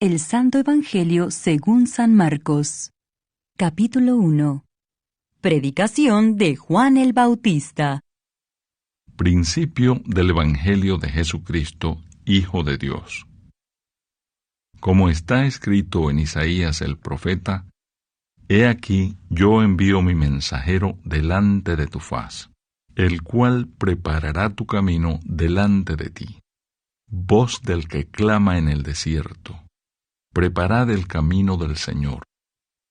El Santo Evangelio según San Marcos. Capítulo 1. Predicación de Juan el Bautista. Principio del Evangelio de Jesucristo, Hijo de Dios. Como está escrito en Isaías el profeta, He aquí yo envío mi mensajero delante de tu faz, el cual preparará tu camino delante de ti. Voz del que clama en el desierto, preparad el camino del Señor,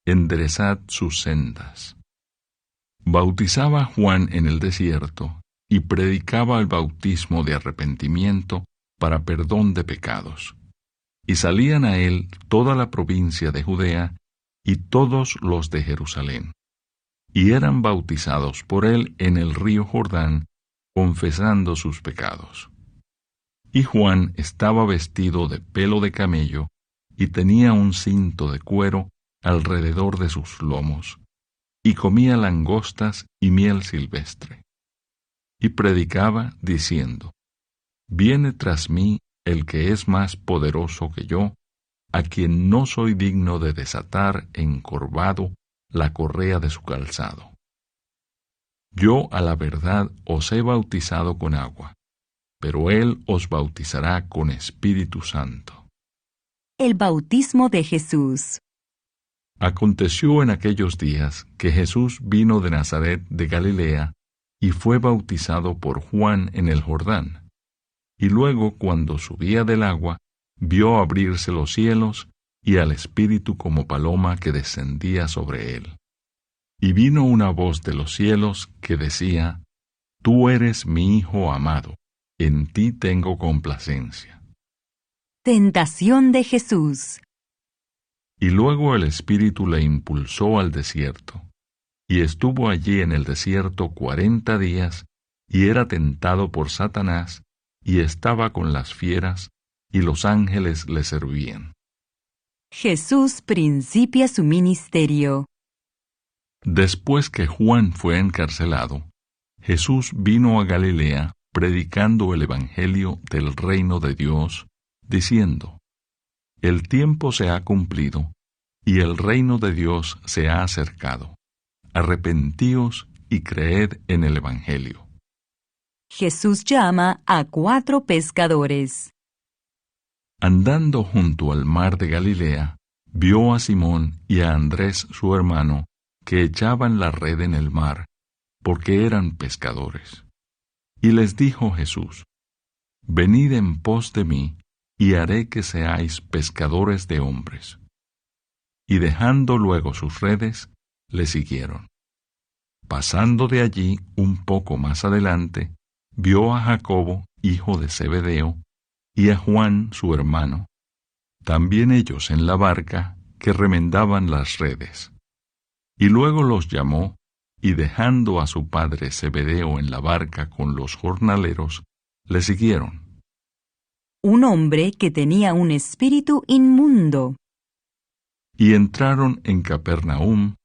enderezad sus sendas. Bautizaba Juan en el desierto, y predicaba el bautismo de arrepentimiento para perdón de pecados. Y salían a él toda la provincia de Judea y todos los de Jerusalén, y eran bautizados por él en el río Jordán, confesando sus pecados. Y Juan estaba vestido de pelo de camello, y tenía un cinto de cuero alrededor de sus lomos, y comía langostas y miel silvestre. Y predicaba diciendo, Viene tras mí el que es más poderoso que yo, a quien no soy digno de desatar encorvado la correa de su calzado. Yo a la verdad os he bautizado con agua, pero él os bautizará con Espíritu Santo. El bautismo de Jesús. Aconteció en aquellos días que Jesús vino de Nazaret de Galilea y fue bautizado por Juan en el Jordán. Y luego, cuando subía del agua, vio abrirse los cielos y al Espíritu como paloma que descendía sobre él. Y vino una voz de los cielos que decía, Tú eres mi Hijo amado, en ti tengo complacencia. Tentación de Jesús. Y luego el Espíritu le impulsó al desierto, y estuvo allí en el desierto 40 días, y era tentado por Satanás, y estaba con las fieras, y los ángeles le servían. Jesús principia su ministerio. Después que Juan fue encarcelado, Jesús vino a Galilea predicando el Evangelio del reino de Dios, diciendo, El tiempo se ha cumplido, y el reino de Dios se ha acercado. Arrepentíos y creed en el Evangelio. Jesús llama a 4 pescadores. Andando junto al mar de Galilea, vio a Simón y a Andrés su hermano, que echaban la red en el mar, porque eran pescadores. Y les dijo Jesús, Venid en pos de mí, y haré que seáis pescadores de hombres. Y dejando luego sus redes, le siguieron. Pasando de allí un poco más adelante, vio a Jacobo, hijo de Zebedeo, y a Juan, su hermano, también ellos en la barca, que remendaban las redes. Y luego los llamó, y dejando a su padre Zebedeo en la barca con los jornaleros, le siguieron. Un hombre que tenía un espíritu inmundo. Y entraron en Capernaum,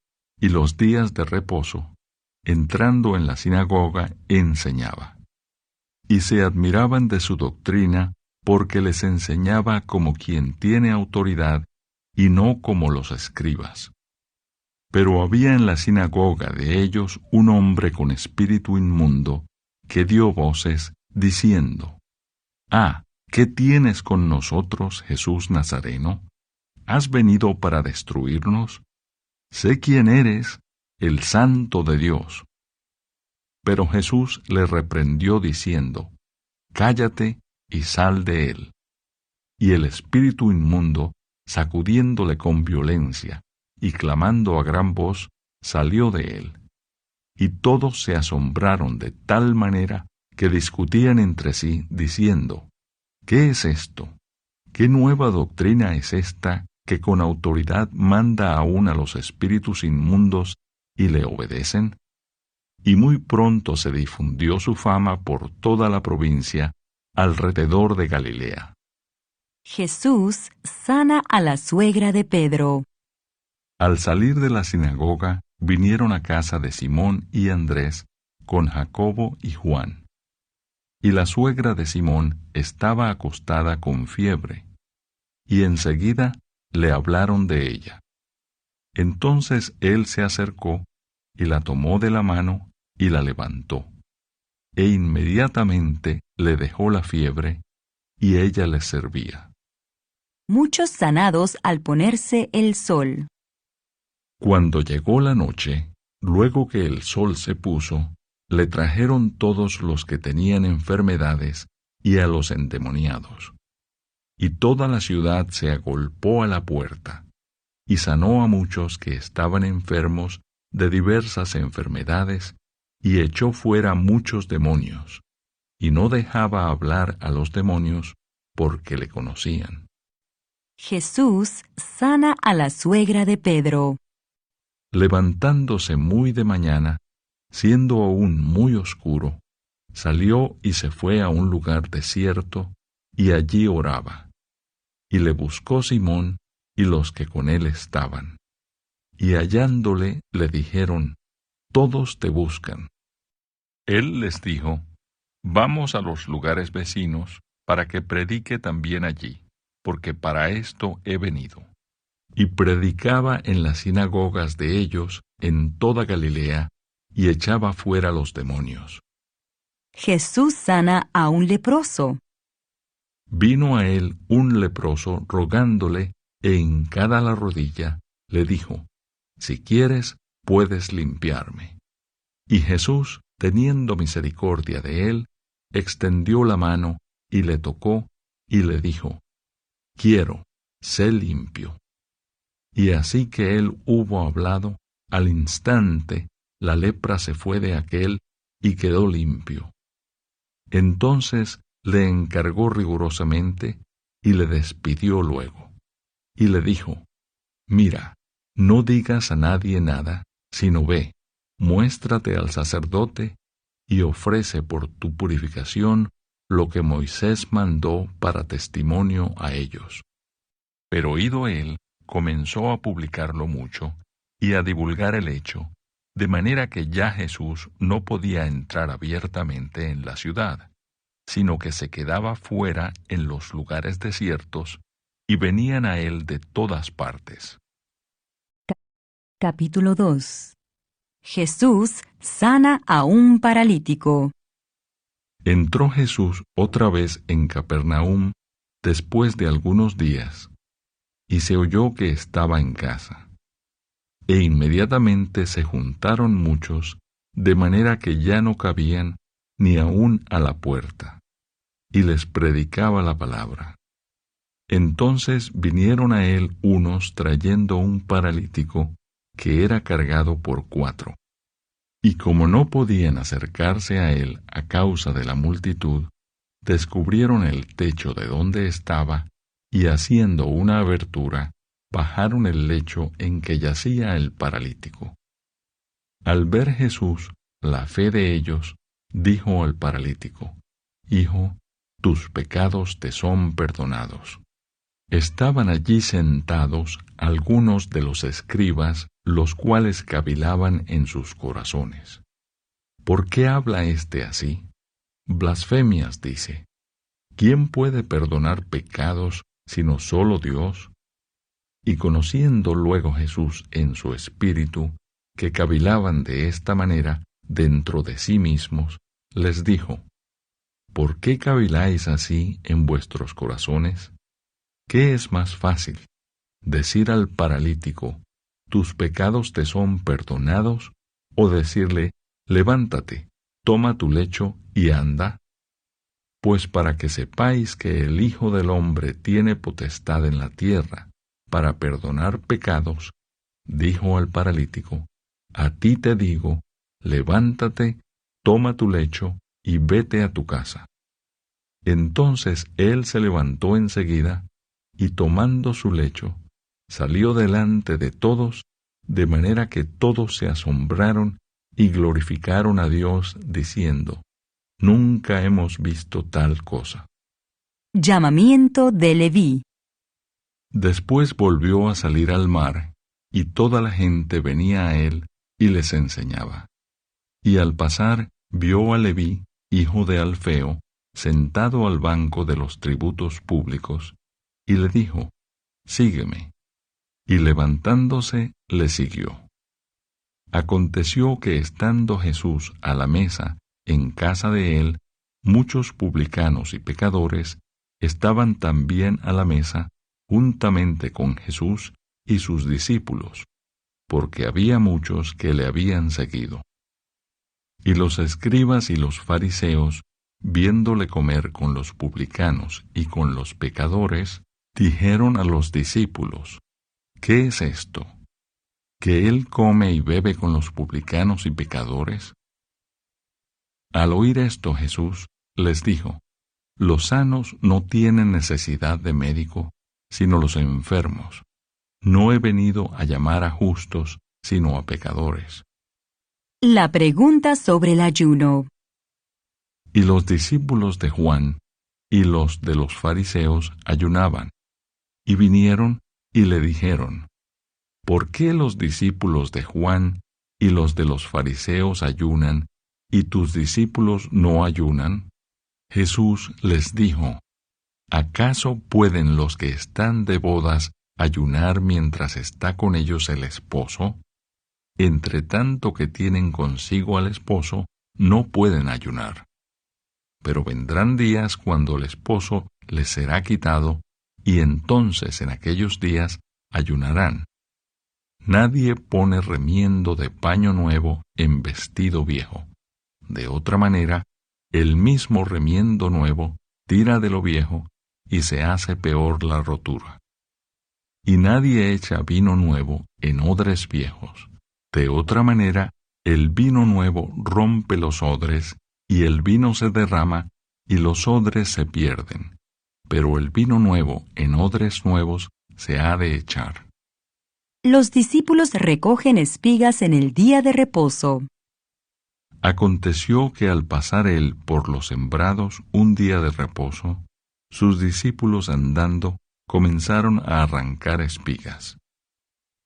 y los días de reposo, entrando en la sinagoga, enseñaba. Y se admiraban de su doctrina, porque les enseñaba como quien tiene autoridad, y no como los escribas. Pero había en la sinagoga de ellos un hombre con espíritu inmundo, que dio voces, diciendo, ¿qué tienes con nosotros, Jesús Nazareno? ¿Has venido para destruirnos? Sé quién eres, el Santo de Dios. Pero Jesús le reprendió diciendo, Cállate y sal de él. Y el espíritu inmundo, sacudiéndole con violencia y clamando a gran voz, salió de él. Y todos se asombraron de tal manera que discutían entre sí, diciendo, ¿Qué es esto? ¿Qué nueva doctrina es esta que con autoridad manda aún a los espíritus inmundos y le obedecen? Y muy pronto se difundió su fama por toda la provincia alrededor de Galilea. Jesús sana a la suegra de Pedro. Al salir de la sinagoga, vinieron a casa de Simón y Andrés con Jacobo y Juan. Y la suegra de Simón estaba acostada con fiebre. Y enseguida le hablaron de ella. Entonces él se acercó y la tomó de la mano y la levantó. E inmediatamente le dejó la fiebre, y ella les servía. Muchos sanados al ponerse el sol. Cuando llegó la noche, luego que el sol se puso, le trajeron todos los que tenían enfermedades y a los endemoniados. Y toda la ciudad se agolpó a la puerta, y sanó a muchos que estaban enfermos de diversas enfermedades, y echó fuera muchos demonios, y no dejaba hablar a los demonios porque le conocían. Jesús sana a la suegra de Pedro. Levantándose muy de mañana, siendo aún muy oscuro, salió y se fue a un lugar desierto, y allí oraba. Y le buscó Simón y los que con él estaban. Y hallándole le dijeron: «Todos te buscan». Él les dijo: «Vamos a los lugares vecinos, para que predique también allí, porque para esto he venido». Y predicaba en las sinagogas de ellos en toda Galilea, y echaba fuera los demonios. Jesús sana a un leproso. Vino a él un leproso rogándole, e hincada la rodilla, le dijo: «Si quieres, puedes limpiarme». Y Jesús, teniendo misericordia de él, extendió la mano, y le tocó, y le dijo: «Quiero, sé limpio». Y así que él hubo hablado, al instante la lepra se fue de aquél, y quedó limpio. Entonces le encargó rigurosamente, y le despidió luego. Y le dijo: «Mira, no digas a nadie nada, sino ve, muéstrate al sacerdote, y ofrece por tu purificación lo que Moisés mandó para testimonio a ellos». Pero oído él, comenzó a publicarlo mucho, y a divulgar el hecho, de manera que ya Jesús no podía entrar abiertamente en la ciudad, sino que se quedaba fuera en los lugares desiertos, y venían a él de todas partes. Capítulo 2. Jesús sana a un paralítico. Entró Jesús otra vez en Capernaum después de algunos días, y se oyó que estaba en casa. E inmediatamente se juntaron muchos, de manera que ya no cabían ni aun a la puerta, y les predicaba la palabra. Entonces vinieron a él unos trayendo un paralítico que era cargado por 4. Y como no podían acercarse a él a causa de la multitud, descubrieron el techo de donde estaba, y haciendo una abertura, bajaron el lecho en que yacía el paralítico. Al ver Jesús la fe de ellos, dijo al paralítico: «Hijo, tus pecados te son perdonados». Estaban allí sentados algunos de los escribas, los cuales cavilaban en sus corazones: «¿Por qué habla éste así? Blasfemias dice. ¿Quién puede perdonar pecados sino solo Dios?». Y conociendo luego Jesús en su espíritu que cavilaban de esta manera dentro de sí mismos, les dijo: «¿Por qué caviláis así en vuestros corazones? ¿Qué es más fácil, decir al paralítico: tus pecados te son perdonados, o decirle: levántate, toma tu lecho y anda? Pues para que sepáis que el Hijo del Hombre tiene potestad en la tierra para perdonar pecados, dijo al paralítico: a ti te digo, levántate, toma tu lecho y vete a tu casa. Entonces él se levantó enseguida, y tomando su lecho, salió delante de todos, de manera que todos se asombraron y glorificaron a Dios, diciendo: nunca hemos visto tal cosa. Llamamiento de Leví. Después volvió a salir al mar, y toda la gente venía a él y les enseñaba. Y al pasar vio a Leví, hijo de Alfeo, sentado al banco de los tributos públicos, y le dijo: sígueme. y levantándose le siguió. Aconteció que estando Jesús a la mesa en casa de él, muchos publicanos y pecadores estaban también a la mesa juntamente con Jesús y sus discípulos, porque había muchos que le habían seguido. Y los escribas y los fariseos, viéndole comer con los publicanos y con los pecadores, dijeron a los discípulos: ¿Qué es esto? ¿Que él come y bebe con los publicanos y pecadores? Al oír esto, Jesús les dijo: Los sanos no tienen necesidad de médico, sino los enfermos. No he venido a llamar a justos, sino a pecadores. La pregunta sobre el ayuno. Y los discípulos de Juan y los de los fariseos ayunaban, y vinieron y le dijeron: ¿Por qué los discípulos de Juan y los de los fariseos ayunan, y tus discípulos no ayunan? Jesús les dijo: ¿Acaso pueden los que están de bodas ayunar mientras está con ellos el esposo? Entre tanto que tienen consigo al esposo, no pueden ayunar. Pero vendrán días cuando el esposo les será quitado, y entonces en aquellos días ayunarán. Nadie pone remiendo de paño nuevo en vestido viejo. De otra manera, el mismo remiendo nuevo tira de lo viejo, y se hace peor la rotura. Y nadie echa vino nuevo en odres viejos. De otra manera, el vino nuevo rompe los odres, y el vino se derrama, y los odres se pierden. Pero el vino nuevo en odres nuevos se ha de echar. Los discípulos recogen espigas en el día de reposo. Aconteció que al pasar él por los sembrados un día de reposo, sus discípulos andando comenzaron a arrancar espigas.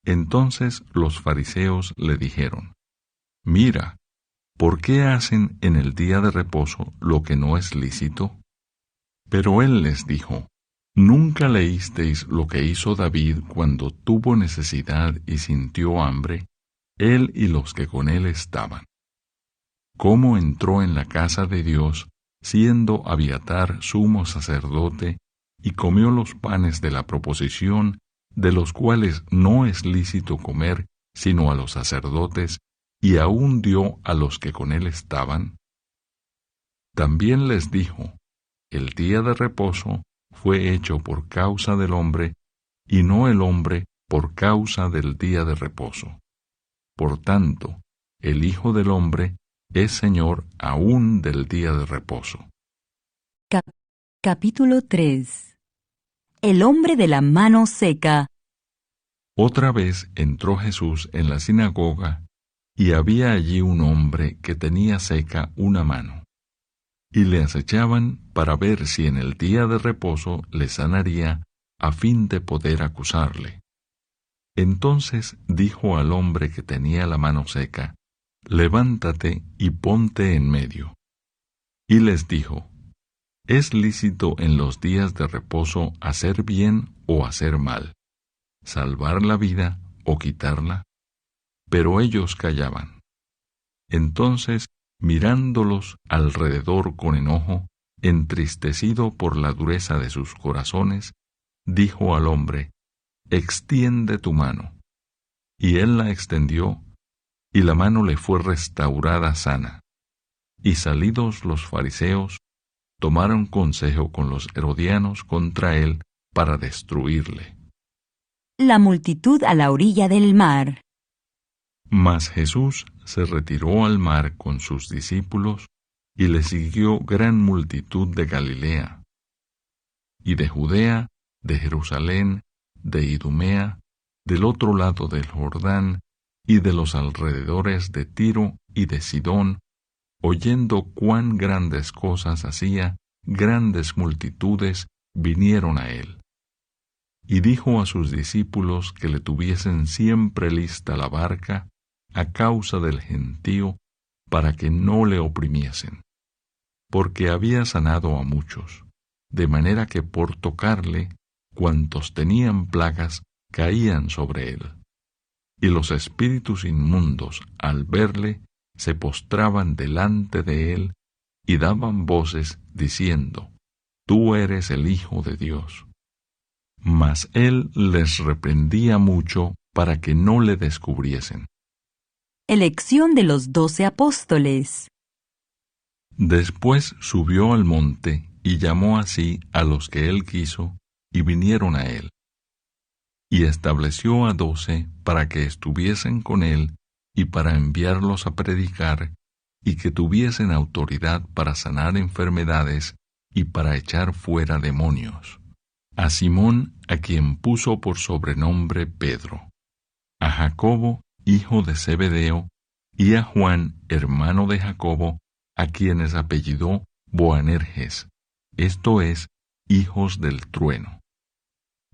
Entonces los fariseos le dijeron: Mira, ¿por qué hacen en el día de reposo lo que no es lícito? Pero él les dijo: ¿Nunca leísteis lo que hizo David cuando tuvo necesidad y sintió hambre, él y los que con él estaban? ¿Cómo entró en la casa de Dios, siendo Abiatar sumo sacerdote, y comió los panes de la proposición, de los cuales no es lícito comer sino a los sacerdotes, y aún dio a los que con él estaban? También les dijo: El día de reposo fue hecho por causa del hombre, y no el hombre por causa del día de reposo. Por tanto, el Hijo del Hombre es Señor aún del día de reposo. Capítulo 3. El hombre de la mano seca. Otra vez entró Jesús en la sinagoga, y había allí un hombre que tenía seca una mano. Y le acechaban para ver si en el día de reposo le sanaría, a fin de poder acusarle. Entonces dijo al hombre que tenía la mano seca: Levántate y ponte en medio. Y les dijo: ¿Es lícito en los días de reposo hacer bien o hacer mal, salvar la vida o quitarla? Pero ellos callaban. Entonces, mirándolos alrededor con enojo, entristecido por la dureza de sus corazones, dijo al hombre: Extiende tu mano. Y él la extendió, y la mano le fue restaurada sana. Y salidos los fariseos, tomaron consejo con los herodianos contra él para destruirle. La multitud a la orilla del mar. Mas Jesús se retiró al mar con sus discípulos, y le siguió gran multitud de Galilea, y de Judea, de Jerusalén, de Idumea, del otro lado del Jordán, y de los alrededores de Tiro y de Sidón, oyendo cuán grandes cosas hacía, grandes multitudes vinieron a él. Y dijo a sus discípulos que le tuviesen siempre lista la barca, a causa del gentío, para que no le oprimiesen, porque había sanado a muchos, de manera que por tocarle, cuantos tenían plagas caían sobre él. Y los espíritus inmundos, al verle, se postraban delante de él y daban voces diciendo: Tú eres el Hijo de Dios. Mas él les reprendía mucho para que no le descubriesen. Elección de los 12 apóstoles. Después subió al monte y llamó así a los que él quiso, y vinieron a él. Y estableció a 12 para que estuviesen con él y para enviarlos a predicar, y que tuviesen autoridad para sanar enfermedades y para echar fuera demonios. A Simón, a quien puso por sobrenombre Pedro, a Jacobo, hijo de Zebedeo, y a Juan, hermano de Jacobo, a quienes apellidó Boanerges, esto es, hijos del trueno,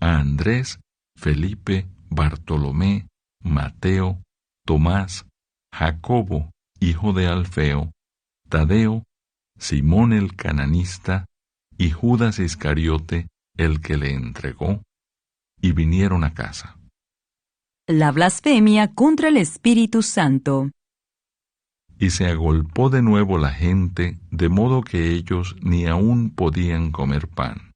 a Andrés, Felipe, Bartolomé, Mateo, Tomás, Jacobo, hijo de Alfeo, Tadeo, Simón el cananista, y Judas Iscariote, el que le entregó, y vinieron a casa. La blasfemia contra el Espíritu Santo. Y se agolpó de nuevo la gente, de modo que ellos ni aún podían comer pan.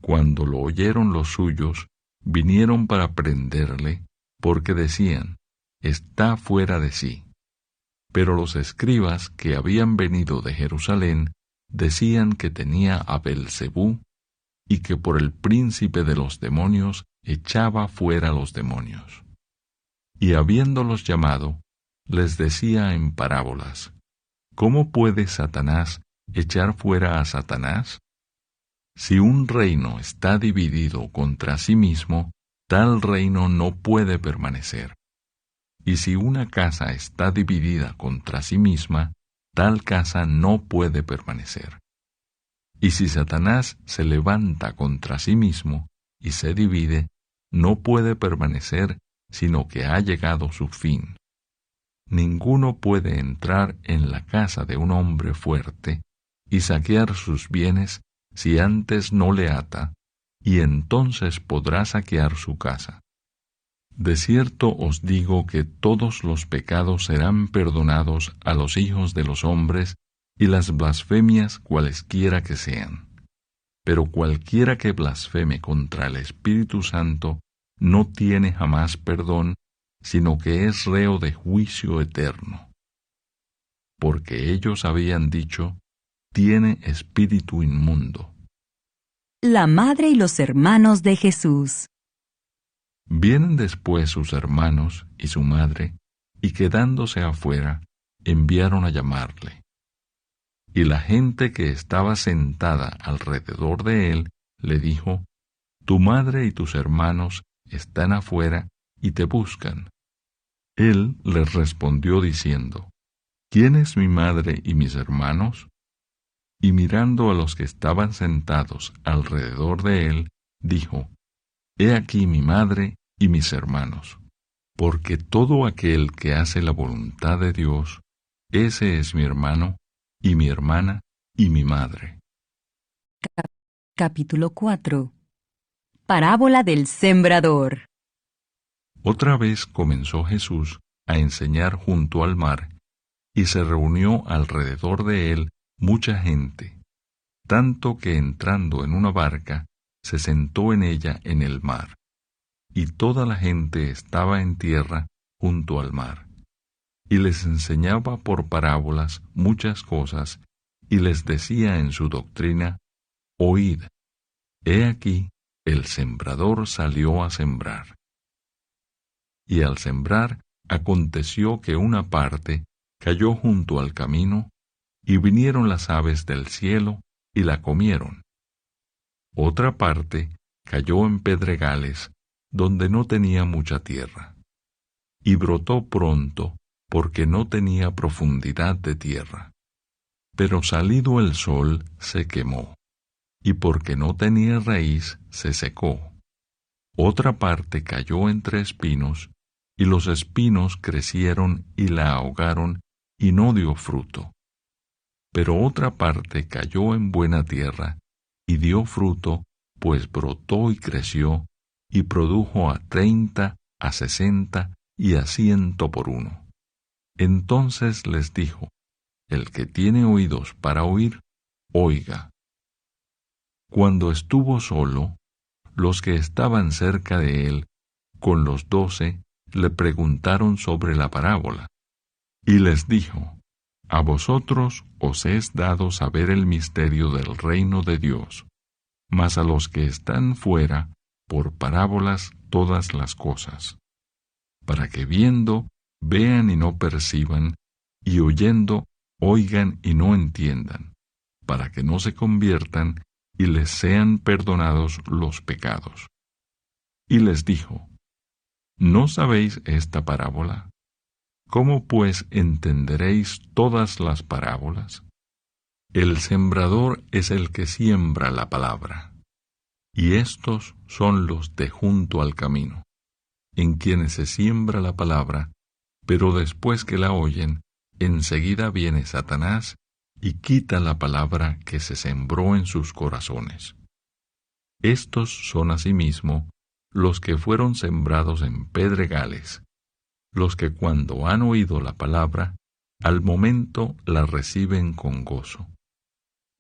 Cuando lo oyeron los suyos, vinieron para prenderle, porque decían: Está fuera de sí. Pero los escribas que habían venido de Jerusalén decían que tenía a Beelzebú, y que por el príncipe de los demonios echaba fuera los demonios. Y habiéndolos llamado, les decía en parábolas: ¿Cómo puede Satanás echar fuera a Satanás? Si un reino está dividido contra sí mismo, tal reino no puede permanecer. Y si una casa está dividida contra sí misma, tal casa no puede permanecer. Y si Satanás se levanta contra sí mismo y se divide, no puede permanecer, sino que ha llegado su fin. Ninguno puede entrar en la casa de un hombre fuerte y saquear sus bienes si antes no le ata, y entonces podrá saquear su casa. De cierto os digo que todos los pecados serán perdonados a los hijos de los hombres, y las blasfemias cualesquiera que sean. Pero cualquiera que blasfeme contra el Espíritu Santo no tiene jamás perdón, sino que es reo de juicio eterno. Porque ellos habían dicho: tiene espíritu inmundo. La madre y los hermanos de Jesús. Vienen después sus hermanos y su madre, y quedándose afuera, enviaron a llamarle. Y la gente que estaba sentada alrededor de él le dijo: Tu madre y tus hermanos están afuera y te buscan. Él les respondió diciendo: ¿Quién es mi madre y mis hermanos? Y mirando a los que estaban sentados alrededor de él, dijo: He aquí mi madre y mis hermanos. Porque todo aquel que hace la voluntad de Dios, ese es mi hermano, y mi hermana, y mi madre. Capítulo 4. Parábola del sembrador. Otra vez comenzó Jesús a enseñar junto al mar, y se reunió alrededor de él mucha gente, tanto que entrando en una barca, se sentó en ella en el mar, y toda la gente estaba en tierra junto al mar. Y les enseñaba por parábolas muchas cosas, y les decía en su doctrina: Oíd, he aquí, el sembrador salió a sembrar. Y al sembrar, aconteció que una parte cayó junto al camino, y vinieron las aves del cielo y la comieron. Otra parte cayó en pedregales, donde no tenía mucha tierra, y brotó pronto, porque no tenía profundidad de tierra. Pero salido el sol, se quemó, y porque no tenía raíz, se secó. Otra parte cayó entre espinos, y los espinos crecieron y la ahogaron, y no dio fruto. Pero otra parte cayó en buena tierra, y dio fruto, pues brotó y creció, y produjo a 30, a 60 y a 100 por uno. Entonces les dijo: el que tiene oídos para oír, oiga. Cuando estuvo solo, los que estaban cerca de él, con los 12, le preguntaron sobre la parábola. Y les dijo: a vosotros os es dado saber el misterio del reino de Dios, mas a los que están fuera, por parábolas todas las cosas, para que viendo, vean y no perciban, y oyendo, oigan y no entiendan, para que no se conviertan y les sean perdonados los pecados. Y les dijo: ¿no sabéis esta parábola? ¿Cómo pues entenderéis todas las parábolas? El sembrador es el que siembra la palabra, y estos son los de junto al camino, en quienes se siembra la palabra, pero después que la oyen, enseguida viene Satanás y quita la palabra que se sembró en sus corazones. Estos son asimismo los que fueron sembrados en pedregales, los que cuando han oído la palabra, al momento la reciben con gozo,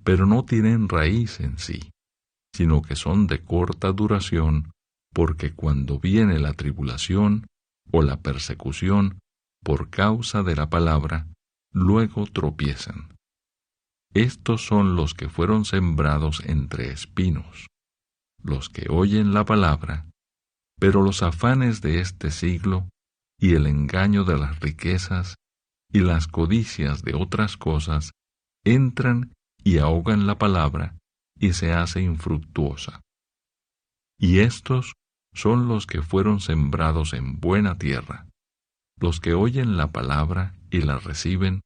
pero no tienen raíz en sí, sino que son de corta duración, porque cuando viene la tribulación o la persecución por causa de la palabra, luego tropiezan. Estos son los que fueron sembrados entre espinos, los que oyen la palabra, pero los afanes de este siglo y el engaño de las riquezas y las codicias de otras cosas entran y ahogan la palabra y se hace infructuosa. Y estos son los que fueron sembrados en buena tierra, los que oyen la palabra y la reciben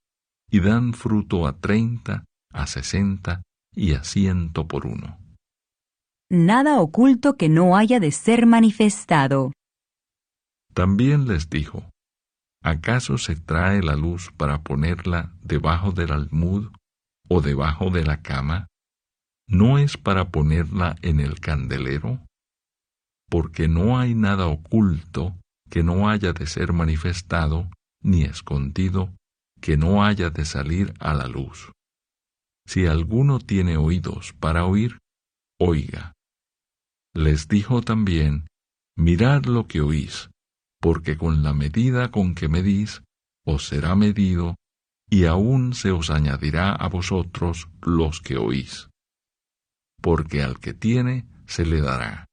y dan fruto a 30, a 60 y a 100 por uno. Nada oculto que no haya de ser manifestado. También les dijo: ¿acaso se trae la luz para ponerla debajo del almud o debajo de la cama? ¿No es para ponerla en el candelero? Porque no hay nada oculto que no haya de ser manifestado, ni escondido, que no haya de salir a la luz. Si alguno tiene oídos para oír, oiga. Les dijo también: mirad lo que oís, porque con la medida con que medís, os será medido, y aún se os añadirá a vosotros los que oís. Porque al que tiene, se le dará,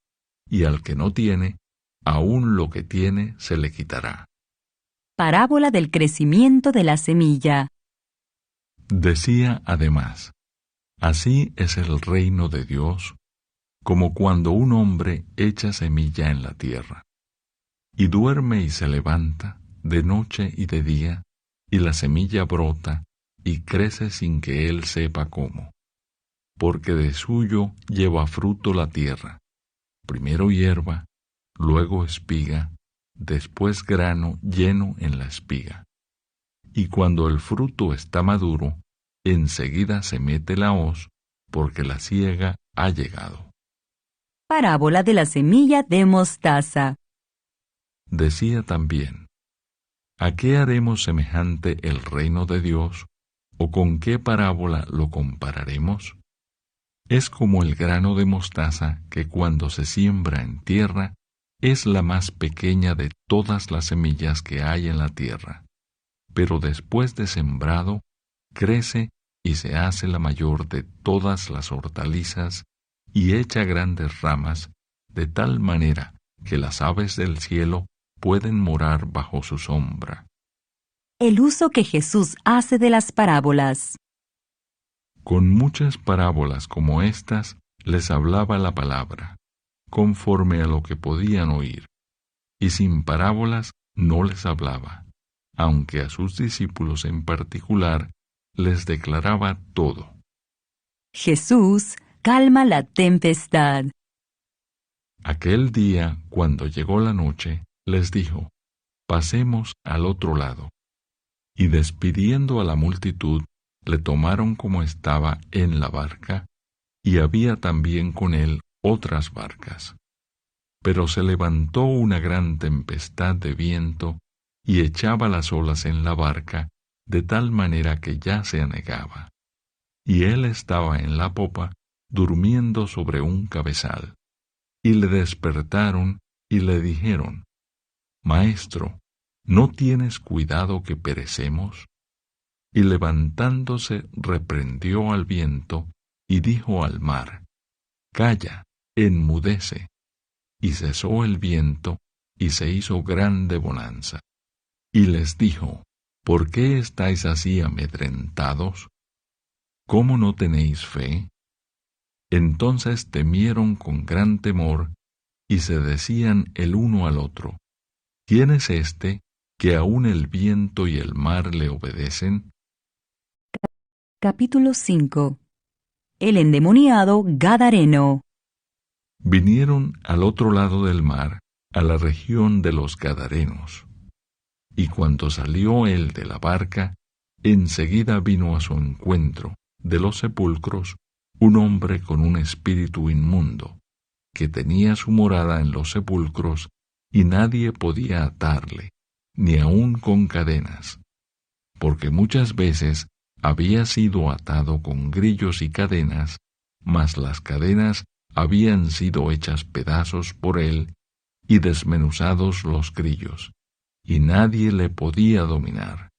y al que no tiene, aún lo que tiene se le quitará. Parábola del crecimiento de la semilla. Decía además: así es el reino de Dios, como cuando un hombre echa semilla en la tierra, y duerme y se levanta, de noche y de día, y la semilla brota y crece sin que él sepa cómo, porque de suyo lleva fruto la tierra, primero hierba, luego espiga, después grano lleno en la espiga. Y cuando el fruto está maduro, enseguida se mete la hoz, porque la siega ha llegado. Parábola de la semilla de mostaza. Decía también: ¿a qué haremos semejante el reino de Dios, o con qué parábola lo compararemos? Es como el grano de mostaza que cuando se siembra en tierra, es la más pequeña de todas las semillas que hay en la tierra, pero después de sembrado, crece y se hace la mayor de todas las hortalizas y echa grandes ramas, de tal manera que las aves del cielo pueden morar bajo su sombra. El uso que Jesús hace de las parábolas. Con muchas parábolas como estas les hablaba la palabra, conforme a lo que podían oír, y sin parábolas no les hablaba, aunque a sus discípulos en particular les declaraba todo. Jesús calma la tempestad. Aquel día, cuando llegó la noche, les dijo: pasemos al otro lado. Y despidiendo a la multitud, le tomaron como estaba en la barca, y había también con él otras barcas. Pero se levantó una gran tempestad de viento y echaba las olas en la barca, de tal manera que ya se anegaba. Y él estaba en la popa, durmiendo sobre un cabezal. Y le despertaron y le dijeron: Maestro, ¿no tienes cuidado que perecemos? Y levantándose reprendió al viento y dijo al mar: Calla, enmudece. Y cesó el viento y se hizo grande bonanza. Y les dijo: ¿Por qué estáis así amedrentados? ¿Cómo no tenéis fe? Entonces temieron con gran temor y se decían el uno al otro: ¿Quién es este que aun el viento y el mar le obedecen? Capítulo 5. El endemoniado Gadareno. Vinieron al otro lado del mar, a la región de los Gadarenos. Y cuando salió él de la barca, enseguida vino a su encuentro, de los sepulcros, un hombre con un espíritu inmundo, que tenía su morada en los sepulcros, y nadie podía atarle, ni aun con cadenas, porque muchas veces había sido atado con grillos y cadenas, mas las cadenas habían sido hechas pedazos por él, y desmenuzados los grillos, y nadie le podía dominar.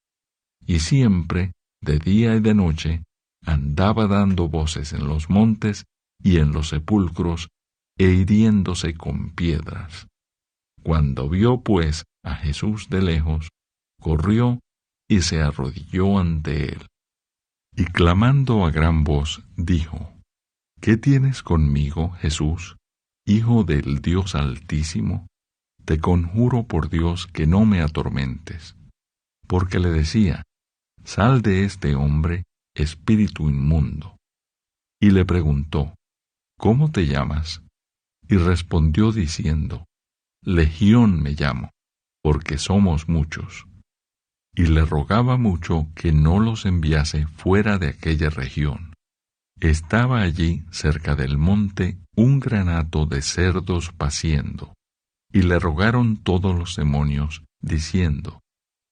Y siempre, de día y de noche, andaba dando voces en los montes y en los sepulcros, e hiriéndose con piedras. Cuando vio, pues, a Jesús de lejos, corrió y se arrodilló ante él. Y clamando a gran voz, dijo: ¿Qué tienes conmigo, Jesús, Hijo del Dios Altísimo? Te conjuro por Dios que no me atormentes. Porque le decía: Sal de este hombre, espíritu inmundo. Y le preguntó: ¿Cómo te llamas? Y respondió diciendo: Legión me llamo, porque somos muchos. Y le rogaba mucho que no los enviase fuera de aquella región. Estaba allí, cerca del monte, un gran hato de cerdos paciendo. Y le rogaron todos los demonios, diciendo: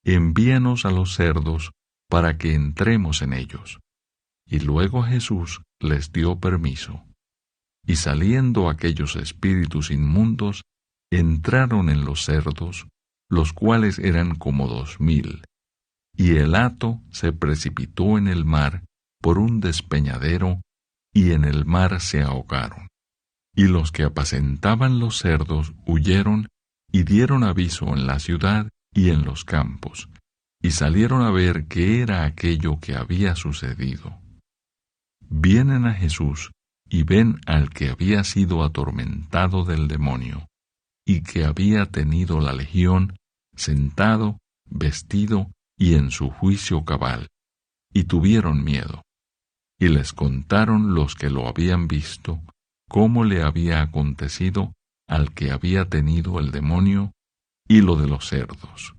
Envíanos a los cerdos, para que entremos en ellos. Y luego Jesús les dio permiso. Y saliendo aquellos espíritus inmundos, entraron en los cerdos, los cuales eran como 2000. Y el hato se precipitó en el mar por un despeñadero, y en el mar se ahogaron. Y los que apacentaban los cerdos huyeron y dieron aviso en la ciudad y en los campos, y salieron a ver qué era aquello que había sucedido. Vienen a Jesús y ven al que había sido atormentado del demonio, y que había tenido la legión, sentado, vestido y en su juicio cabal, y tuvieron miedo. Y les contaron los que lo habían visto, cómo le había acontecido al que había tenido el demonio, y lo de los cerdos.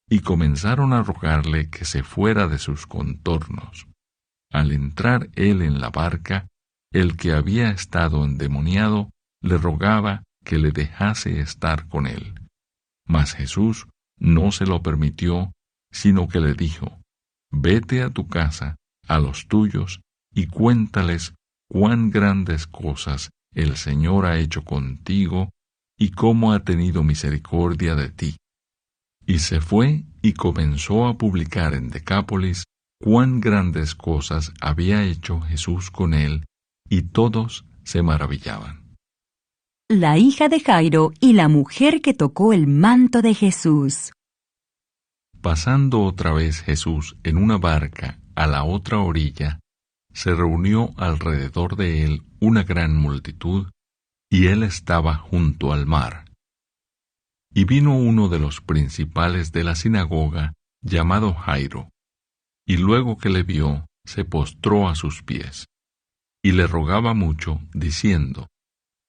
Y comenzaron a rogarle que se fuera de sus contornos. Al entrar él en la barca, el que había estado endemoniado le rogaba que le dejase estar con él. Mas Jesús no se lo permitió, sino que le dijo: Vete a tu casa, a los tuyos, y cuéntales cuán grandes cosas el Señor ha hecho contigo, y cómo ha tenido misericordia de ti. Y se fue y comenzó a publicar en Decápolis cuán grandes cosas había hecho Jesús con él, y todos se maravillaban. La hija de Jairo y la mujer que tocó el manto de Jesús. Pasando otra vez Jesús en una barca a la otra orilla, se reunió alrededor de él una gran multitud, y él estaba junto al mar. Y vino uno de los principales de la sinagoga, llamado Jairo, y luego que le vio, se postró a sus pies, y le rogaba mucho, diciendo: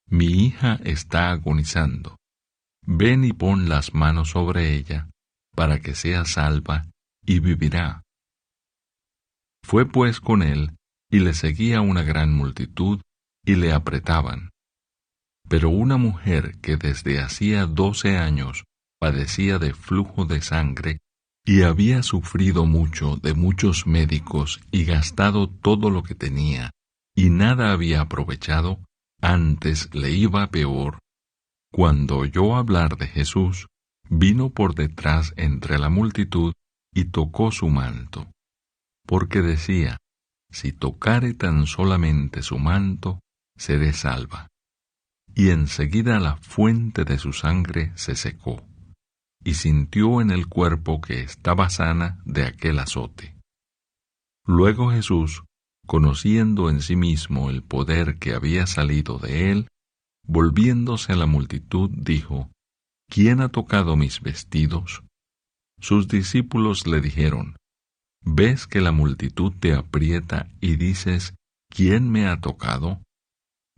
Mi hija está agonizando. Ven y pon las manos sobre ella, para que sea salva, y vivirá. Fue pues con él, y le seguía una gran multitud, y le apretaban. Pero una mujer que desde hacía 12 años padecía de flujo de sangre y había sufrido mucho de muchos médicos y gastado todo lo que tenía, y nada había aprovechado, antes le iba peor, cuando oyó hablar de Jesús, vino por detrás entre la multitud y tocó su manto, porque decía: si tocare tan solamente su manto, seré salva. Y enseguida la fuente de su sangre se secó, y sintió en el cuerpo que estaba sana de aquel azote. Luego Jesús, conociendo en sí mismo el poder que había salido de él, volviéndose a la multitud, dijo: ¿Quién ha tocado mis vestidos? Sus discípulos le dijeron: ¿ves que la multitud te aprieta y dices: ¿quién me ha tocado?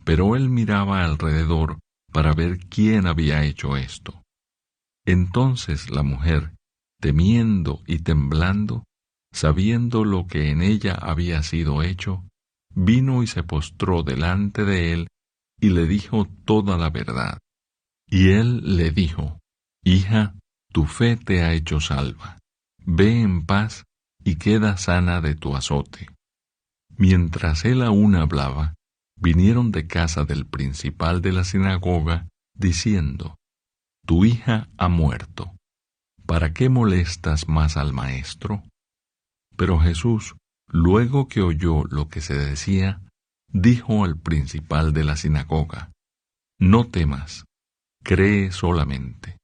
Pero él miraba alrededor para ver quién había hecho esto. Entonces la mujer, temiendo y temblando, sabiendo lo que en ella había sido hecho, vino y se postró delante de él y le dijo toda la verdad. Y él le dijo: hija, tu fe te ha hecho salva. Ve en paz y queda sana de tu azote. Mientras él aún hablaba, vinieron de casa del principal de la sinagoga, diciendo: tu hija ha muerto. ¿Para qué molestas más al maestro? Pero Jesús, luego que oyó lo que se decía, dijo al principal de la sinagoga: no temas, cree solamente.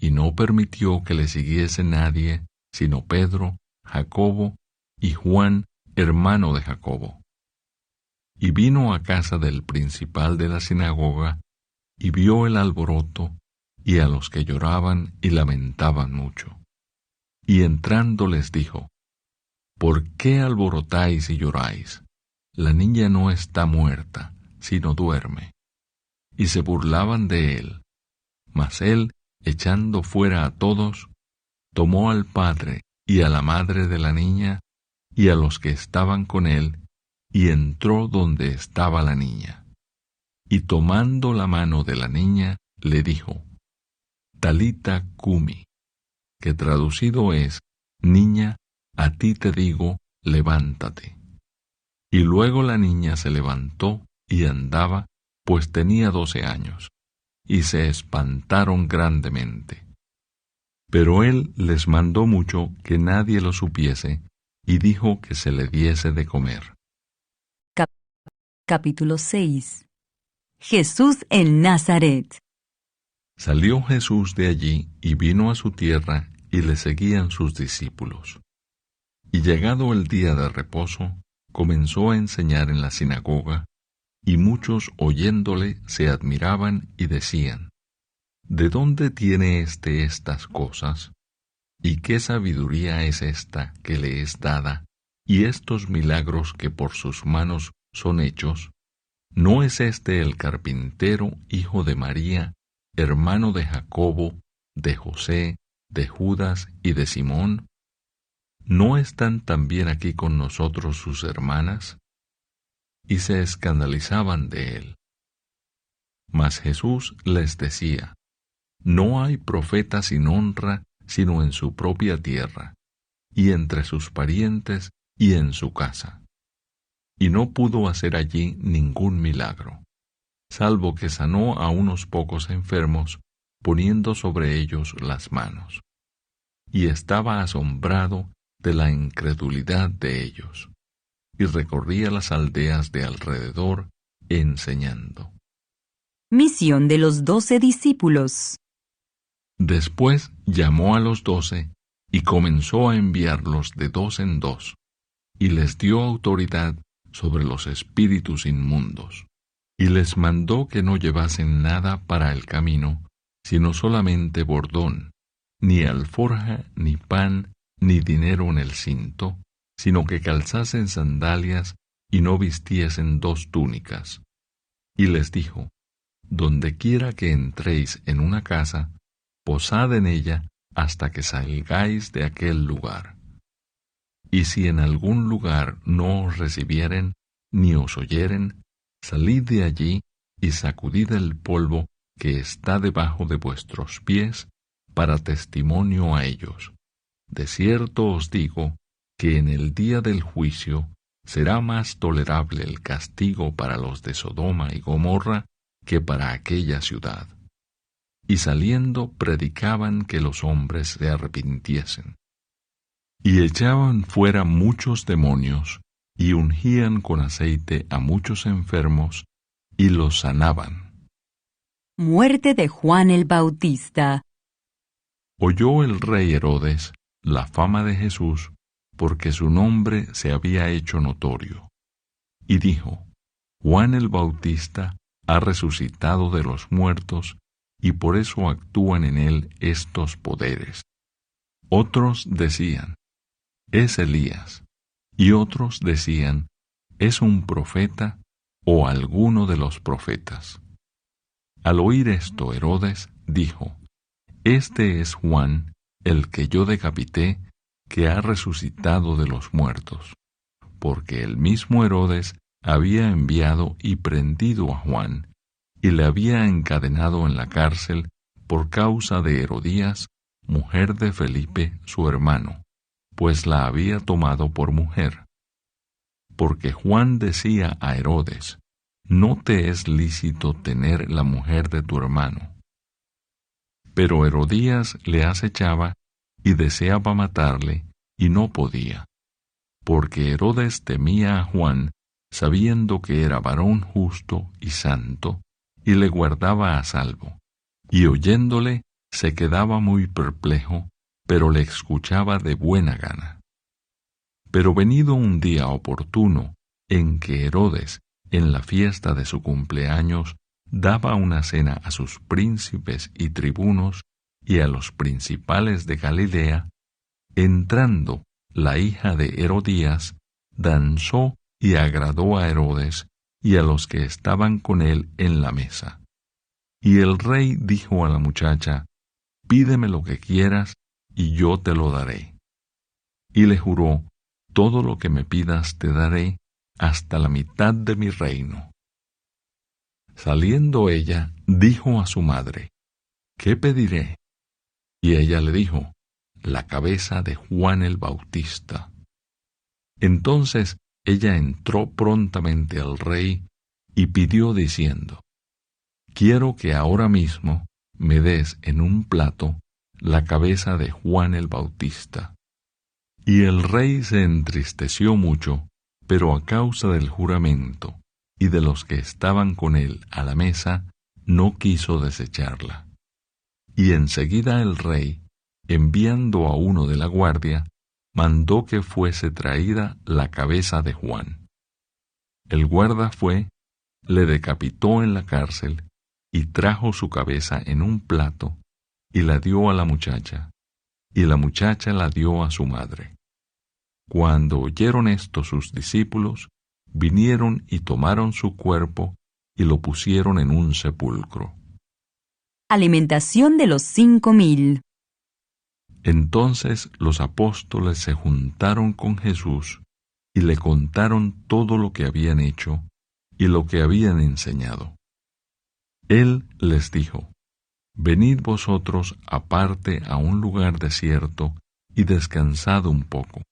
Y no permitió que le siguiese nadie, sino Pedro, Jacobo y Juan, hermano de Jacobo. Y vino a casa del principal de la sinagoga, y vio el alboroto, y a los que lloraban y lamentaban mucho. Y entrando les dijo: ¿por qué alborotáis y lloráis? La niña no está muerta, sino duerme. Y se burlaban de él. Mas él, echando fuera a todos, tomó al padre y a la madre de la niña, y a los que estaban con él, y entró donde estaba la niña. Y tomando la mano de la niña, le dijo: Talita cumi, que traducido es: niña, a ti te digo, levántate. Y luego la niña se levantó y andaba, pues tenía 12 años, y se espantaron grandemente. Pero él les mandó mucho que nadie lo supiese, y dijo que se le diese de comer. Capítulo 6. Jesús en Nazaret. Salió Jesús de allí y vino a su tierra, y le seguían sus discípulos. Y llegado el día de reposo, comenzó a enseñar en la sinagoga, y muchos oyéndole se admiraban y decían: ¿de dónde tiene éste estas cosas? ¿Y qué sabiduría es esta que le es dada, y estos milagros que por sus manos son hechos? ¿No es este el carpintero, hijo de María, hermano de Jacobo, de José, de Judas y de Simón? ¿No están también aquí con nosotros sus hermanas? Y se escandalizaban de él. Mas Jesús les decía: no hay profeta sin honra sino en su propia tierra, y entre sus parientes y en su casa. Y no pudo hacer allí ningún milagro, salvo que sanó a unos pocos enfermos, poniendo sobre ellos las manos. Y estaba asombrado de la incredulidad de ellos, y recorría las aldeas de alrededor, enseñando. Misión de los 12 discípulos. Después llamó a los 12, y comenzó a enviarlos de 2 en 2, y les dio autoridad sobre los espíritus inmundos, y les mandó que no llevasen nada para el camino, sino solamente bordón, ni alforja, ni pan, ni dinero en el cinto, sino que calzasen sandalias y no vistiesen 2 túnicas. Y les dijo: donde quiera que entréis en una casa, posad en ella hasta que salgáis de aquel lugar. Y si en algún lugar no os recibieren, ni os oyeren, salid de allí y sacudid el polvo que está debajo de vuestros pies, para testimonio a ellos. De cierto os digo que en el día del juicio será más tolerable el castigo para los de Sodoma y Gomorra que para aquella ciudad. Y saliendo predicaban que los hombres se arrepintiesen. Y echaban fuera muchos demonios, y ungían con aceite a muchos enfermos, y los sanaban. Muerte de Juan el Bautista. Oyó el rey Herodes la fama de Jesús, porque su nombre se había hecho notorio. Y dijo: Juan el Bautista ha resucitado de los muertos, y por eso actúan en él estos poderes. Otros decían: es Elías, y otros decían: es un profeta o alguno de los profetas. Al oír esto, Herodes dijo: este es Juan, el que yo decapité, que ha resucitado de los muertos. Porque el mismo Herodes había enviado y prendido a Juan, y le había encadenado en la cárcel por causa de Herodías, mujer de Felipe, su hermano, pues la había tomado por mujer. Porque Juan decía a Herodes: no te es lícito tener la mujer de tu hermano. Pero Herodías le acechaba y deseaba matarle, y no podía, porque Herodes temía a Juan, sabiendo que era varón justo y santo, y le guardaba a salvo, y oyéndole se quedaba muy perplejo, pero le escuchaba de buena gana. Pero venido un día oportuno, en que Herodes, en la fiesta de su cumpleaños, daba una cena a sus príncipes y tribunos y a los principales de Galilea, entrando la hija de Herodías, danzó y agradó a Herodes y a los que estaban con él en la mesa. Y el rey dijo a la muchacha: pídeme lo que quieras, y yo te lo daré. Y le juró: todo lo que me pidas te daré, hasta la mitad de mi reino. Saliendo ella, dijo a su madre: ¿qué pediré? Y ella le dijo: la cabeza de Juan el Bautista. Entonces ella entró prontamente al rey y pidió diciendo: quiero que ahora mismo me des en un plato la cabeza de Juan el Bautista. Y el rey se entristeció mucho, pero a causa del juramento y de los que estaban con él a la mesa, no quiso desecharla. Y enseguida el rey, enviando a uno de la guardia, mandó que fuese traída la cabeza de Juan. El guarda fue, le decapitó en la cárcel, y trajo su cabeza en un plato, y la dio a la muchacha, y la muchacha la dio a su madre. Cuando oyeron esto sus discípulos, vinieron y tomaron su cuerpo, y lo pusieron en un sepulcro. Alimentación de los 5,000. Entonces los apóstoles se juntaron con Jesús, y le contaron todo lo que habían hecho, y lo que habían enseñado. Él les dijo: venid vosotros aparte a un lugar desierto, y descansad un poco,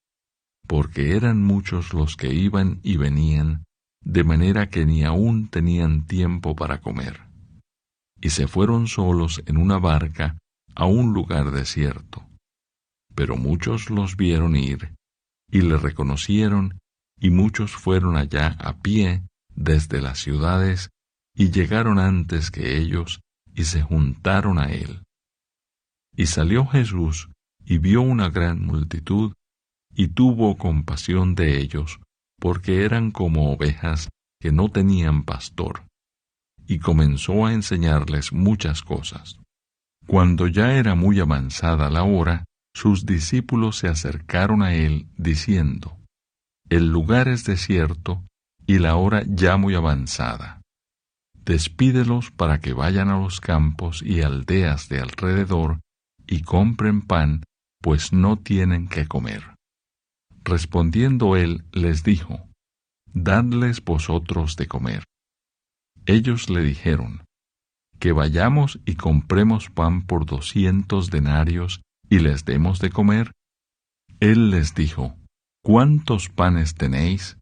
porque eran muchos los que iban y venían, de manera que ni aún tenían tiempo para comer. Y se fueron solos en una barca a un lugar desierto. Pero muchos los vieron ir, y le reconocieron, y muchos fueron allá a pie desde las ciudades, y llegaron antes que ellos, y se juntaron a él. Y salió Jesús, y vio una gran multitud, y tuvo compasión de ellos, porque eran como ovejas que no tenían pastor, y comenzó a enseñarles muchas cosas. Cuando ya era muy avanzada la hora, sus discípulos se acercaron a él, diciendo: el lugar es desierto, y la hora ya muy avanzada. Despídelos para que vayan a los campos y aldeas de alrededor, y compren pan, pues no tienen qué comer. Respondiendo él, les dijo: dadles vosotros de comer. Ellos le dijeron, que vayamos y compremos pan por 200 denarios y les demos de comer. Él les dijo, ¿cuántos panes tenéis?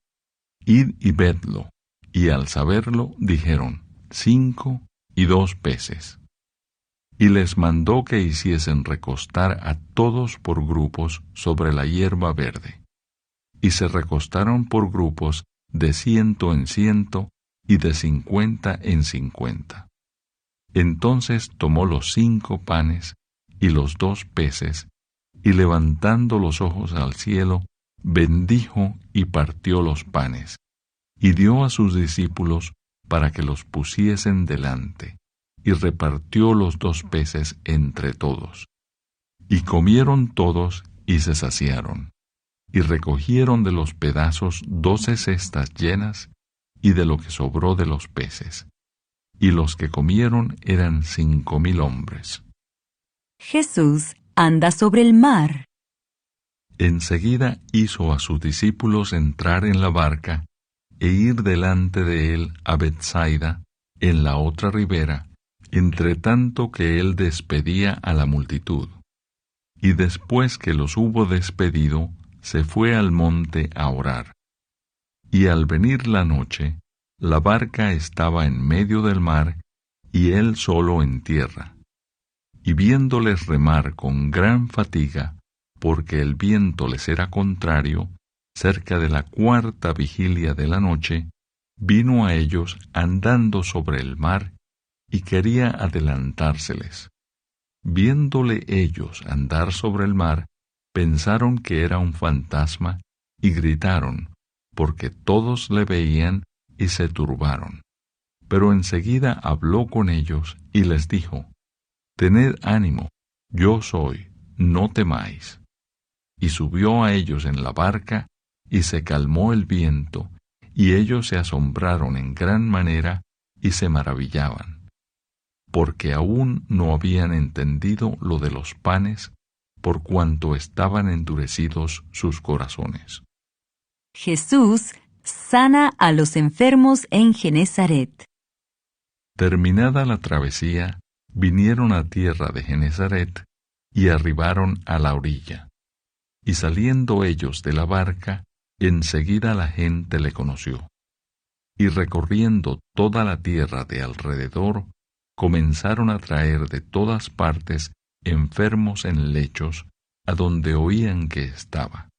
Id y vedlo. Y al saberlo, dijeron, 5 y 2 peces. Y les mandó que hiciesen recostar a todos por grupos sobre la hierba verde. Y se recostaron por grupos de 100 en 100 y de 50 en 50. Entonces tomó los 5 panes y los 2 peces, y levantando los ojos al cielo, bendijo y partió los panes, y dio a sus discípulos para que los pusiesen delante, y repartió los 2 peces entre todos. Y comieron todos y se saciaron, y recogieron de los pedazos 12 cestas llenas, y de lo que sobró de los peces. Y los que comieron eran 5,000 hombres. Jesús anda sobre el mar. Enseguida hizo a sus discípulos entrar en la barca e ir delante de él a Betsaida, en la otra ribera, entre tanto que él despedía a la multitud. Y después que los hubo despedido, se fue al monte a orar. Y al venir la noche, la barca estaba en medio del mar, y él solo en tierra. Y viéndoles remar con gran fatiga, porque el viento les era contrario, cerca de la 4ª vigilia de la noche, vino a ellos andando sobre el mar, y quería adelantárseles. Viéndole ellos andar sobre el mar, pensaron que era un fantasma, y gritaron, porque todos le veían, y se turbaron. Pero enseguida habló con ellos, y les dijo, «Tened ánimo, yo soy, no temáis». Y subió a ellos en la barca, y se calmó el viento, y ellos se asombraron en gran manera, y se maravillaban, porque aún no habían entendido lo de los panes, por cuanto estaban endurecidos sus corazones. Jesús sana a los enfermos en Genezaret. Terminada la travesía, vinieron a tierra de Genezaret, y arribaron a la orilla. Y saliendo ellos de la barca, enseguida la gente le conoció. Y recorriendo toda la tierra de alrededor, comenzaron a traer de todas partes enfermos en lechos, a donde oían que estaba.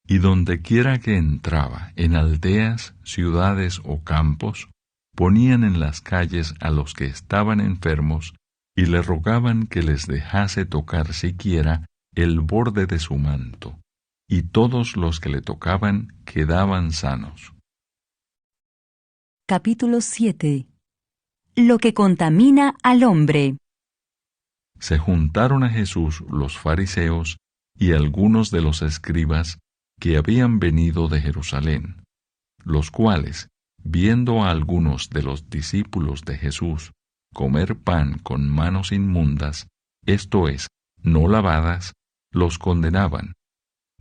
Y dondequiera que entraba, en aldeas, ciudades o campos, ponían en las calles a los que estaban enfermos, y le rogaban que les dejase tocar siquiera el borde de su manto, y todos los que le tocaban quedaban sanos. Capítulo 7. Lo que contamina al hombre. Se juntaron a Jesús los fariseos y algunos de los escribas que habían venido de Jerusalén, los cuales, viendo a algunos de los discípulos de Jesús comer pan con manos inmundas, esto es, no lavadas, los condenaban,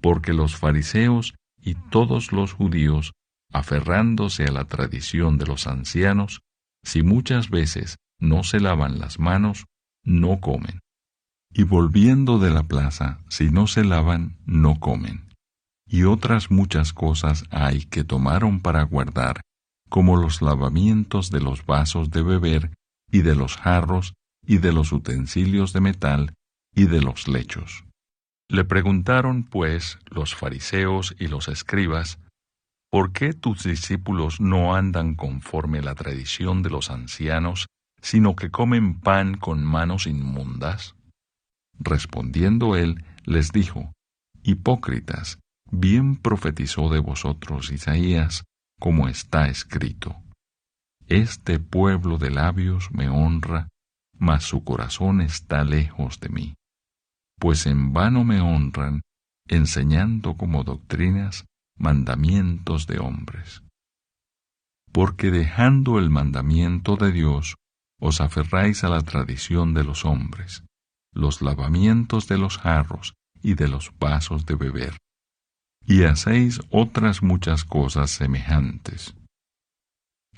porque los fariseos y todos los judíos, aferrándose a la tradición de los ancianos, si muchas veces no se lavan las manos, no comen. Y volviendo de la plaza, si no se lavan, no comen. Y otras muchas cosas hay que tomaron para guardar, como los lavamientos de los vasos de beber, y de los jarros, y de los utensilios de metal, y de los lechos. Le preguntaron, pues, los fariseos y los escribas, ¿por qué tus discípulos no andan conforme la tradición de los ancianos, sino que comen pan con manos inmundas? Respondiendo él, les dijo, Hipócritas, bien profetizó de vosotros Isaías, como está escrito. Este pueblo de labios me honra, mas su corazón está lejos de mí. Pues en vano me honran, enseñando como doctrinas mandamientos de hombres. Porque dejando el mandamiento de Dios, os aferráis a la tradición de los hombres, los lavamientos de los jarros y de los vasos de beber, y hacéis otras muchas cosas semejantes.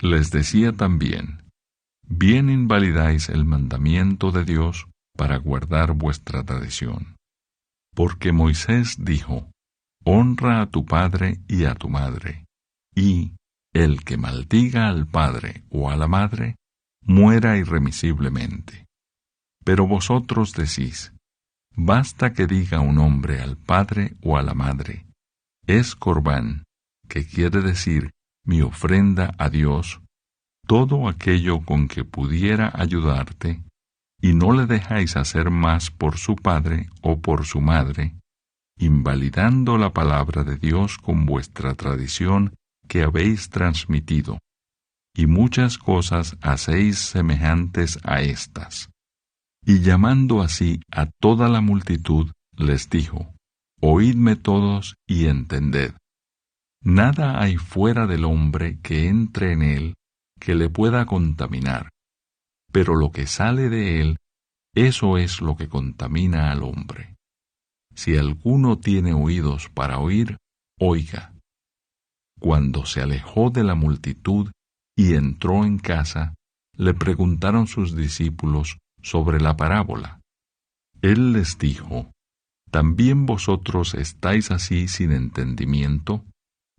Les decía también: bien invalidáis el mandamiento de Dios para guardar vuestra tradición. Porque Moisés dijo: honra a tu padre y a tu madre, y el que maldiga al padre o a la madre, muera irremisiblemente. Pero vosotros decís: basta que diga un hombre al padre o a la madre: es corbán, que quiere decir mi ofrenda a Dios, todo aquello con que pudiera ayudarte, y no le dejáis hacer más por su padre o por su madre, invalidando la palabra de Dios con vuestra tradición que habéis transmitido, y muchas cosas hacéis semejantes a estas. Y llamando así a toda la multitud, les dijo: oídme todos y entended. Nada hay fuera del hombre que entre en él que le pueda contaminar, pero lo que sale de él, eso es lo que contamina al hombre. Si alguno tiene oídos para oír, oiga. Cuando se alejó de la multitud y entró en casa, le preguntaron sus discípulos sobre la parábola. Él les dijo: ¿también vosotros estáis así sin entendimiento?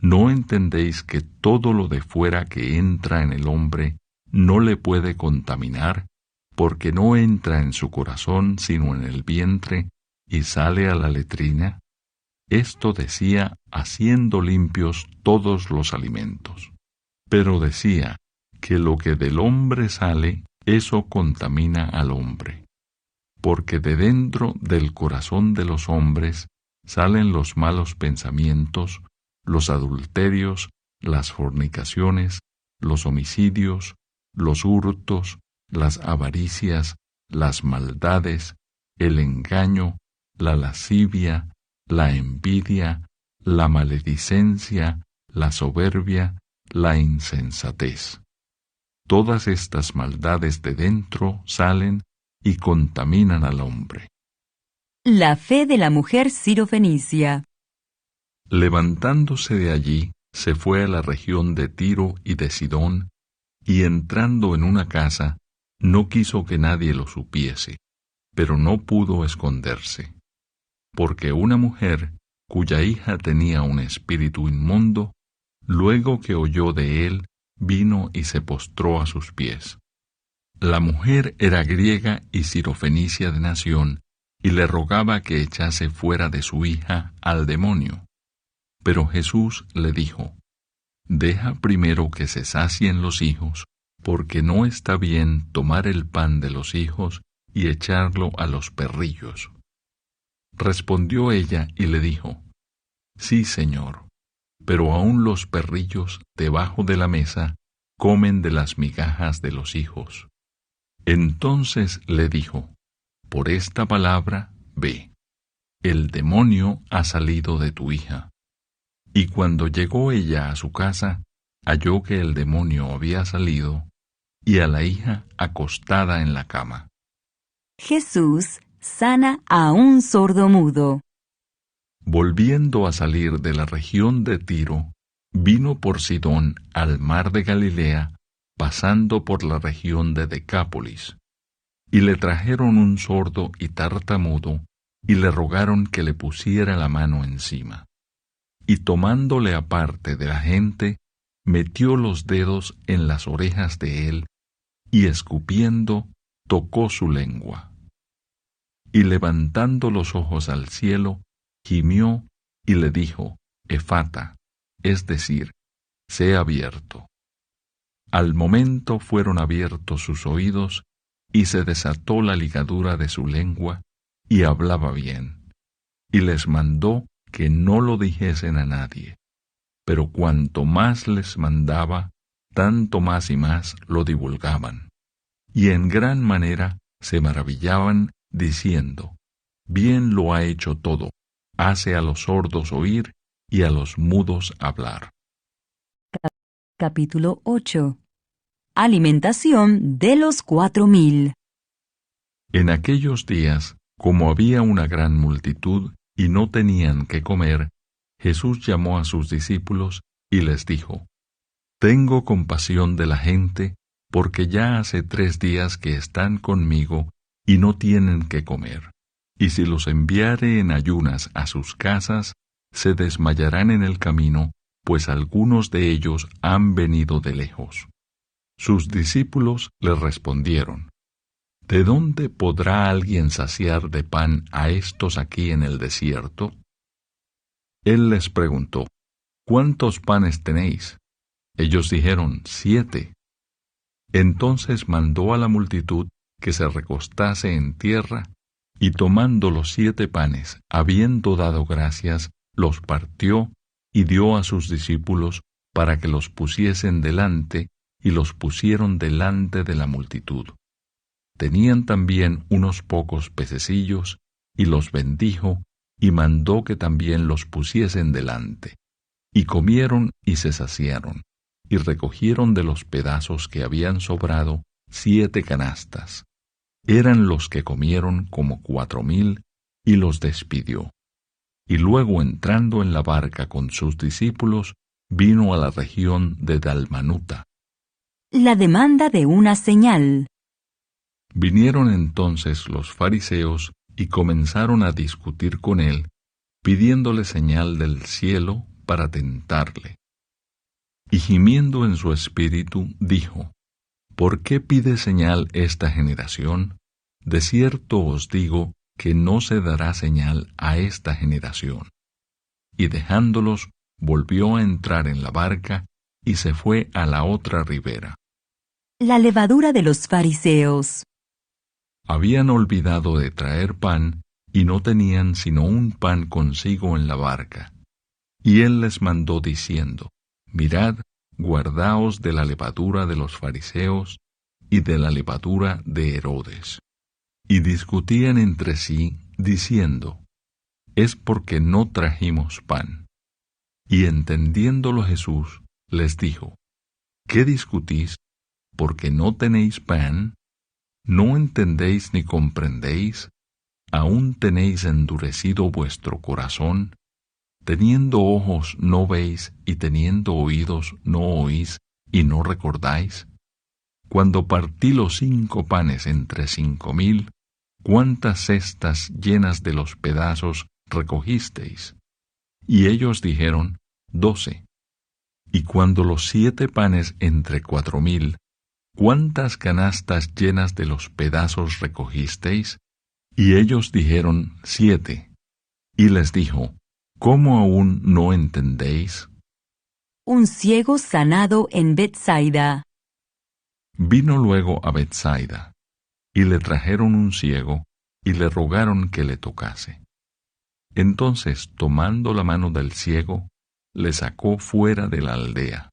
¿No entendéis que todo lo de fuera que entra en el hombre no le puede contaminar, porque no entra en su corazón sino en el vientre y sale a la letrina? Esto decía haciendo limpios todos los alimentos. Pero decía que lo que del hombre sale, eso contamina al hombre. Porque de dentro del corazón de los hombres salen los malos pensamientos, los adulterios, las fornicaciones, los homicidios, los hurtos, las avaricias, las maldades, el engaño, la lascivia, la envidia, la maledicencia, la soberbia, la insensatez. Todas estas maldades de dentro salen y contaminan al hombre. La fe de la mujer sirofenicia. Levantándose de allí, se fue a la región de Tiro y de Sidón, y entrando en una casa, no quiso que nadie lo supiese, pero no pudo esconderse, porque una mujer, cuya hija tenía un espíritu inmundo, luego que oyó de él, vino y se postró a sus pies. La mujer era griega y sirofenicia de nación, y le rogaba que echase fuera de su hija al demonio. Pero Jesús le dijo: deja primero que se sacien los hijos, porque no está bien tomar el pan de los hijos y echarlo a los perrillos. Respondió ella y le dijo: sí, Señor, pero aun los perrillos debajo de la mesa comen de las migajas de los hijos. Entonces le dijo: por esta palabra, ve, el demonio ha salido de tu hija. Y cuando llegó ella a su casa, halló que el demonio había salido, y a la hija acostada en la cama. Jesús sana a un sordomudo. Volviendo a salir de la región de Tiro, vino por Sidón al mar de Galilea, pasando por la región de Decápolis. Y le trajeron un sordo y tartamudo, y le rogaron que le pusiera la mano encima. Y tomándole aparte de la gente, metió los dedos en las orejas de él, y escupiendo, tocó su lengua. Y levantando los ojos al cielo, gimió y le dijo: Efata, es decir, sé abierto. Al momento fueron abiertos sus oídos, y se desató la ligadura de su lengua, y hablaba bien. Y les mandó que no lo dijesen a nadie. Pero cuanto más les mandaba, tanto más y más lo divulgaban. Y en gran manera se maravillaban, diciendo: bien lo ha hecho todo, hace a los sordos oír y a los mudos hablar. Capítulo 8. Alimentación de los 4,000. En aquellos días, como había una gran multitud y no tenían qué comer, Jesús llamó a sus discípulos y les dijo: Tengo compasión de la gente, porque ya hace 3 días que están conmigo y no tienen qué comer. Y si los enviare en ayunas a sus casas, se desmayarán en el camino, pues algunos de ellos han venido de lejos. Sus discípulos le respondieron: ¿De dónde podrá alguien saciar de pan a estos aquí en el desierto? Él les preguntó: ¿Cuántos panes tenéis? Ellos dijeron: 7. Entonces mandó a la multitud que se recostase en tierra, y tomando los 7 panes, habiendo dado gracias, los partió y dio a sus discípulos para que los pusiesen delante, y los pusieron delante de la multitud. Tenían también unos pocos pececillos, y los bendijo, y mandó que también los pusiesen delante. Y comieron y se saciaron, y recogieron de los pedazos que habían sobrado 7 canastas. Eran los que comieron como 4,000, y los despidió. Y luego, entrando en la barca con sus discípulos, vino a la región de Dalmanuta. La demanda de una señal. Vinieron entonces los fariseos y comenzaron a discutir con él, pidiéndole señal del cielo para tentarle. Y gimiendo en su espíritu, dijo: ¿Por qué pide señal esta generación? De cierto os digo que no se dará señal a esta generación. Y dejándolos, volvió a entrar en la barca y se fue a la otra ribera. La levadura de los fariseos. Habían olvidado de traer pan y no tenían sino un pan consigo en la barca. Y él les mandó diciendo: Mirad, guardaos de la levadura de los fariseos y de la levadura de Herodes. Y discutían entre sí, diciendo: Es porque no trajimos pan. Y entendiéndolo Jesús, les dijo: ¿Qué discutís? ¿Porque no tenéis pan? ¿No entendéis ni comprendéis? ¿Aún tenéis endurecido vuestro corazón? Teniendo ojos no veis, y teniendo oídos no oís, y no recordáis. Cuando partí los 5 panes entre 5,000, ¿cuántas cestas llenas de los pedazos recogisteis? Y ellos dijeron: 12. Y cuando los 7 panes entre 4,000, ¿cuántas canastas llenas de los pedazos recogisteis? Y ellos dijeron: 7. Y les dijo: ¿Cómo aún no entendéis? Un ciego sanado en Betsaida. Vino luego a Betsaida, y le trajeron un ciego, y le rogaron que le tocase. Entonces, tomando la mano del ciego, le sacó fuera de la aldea,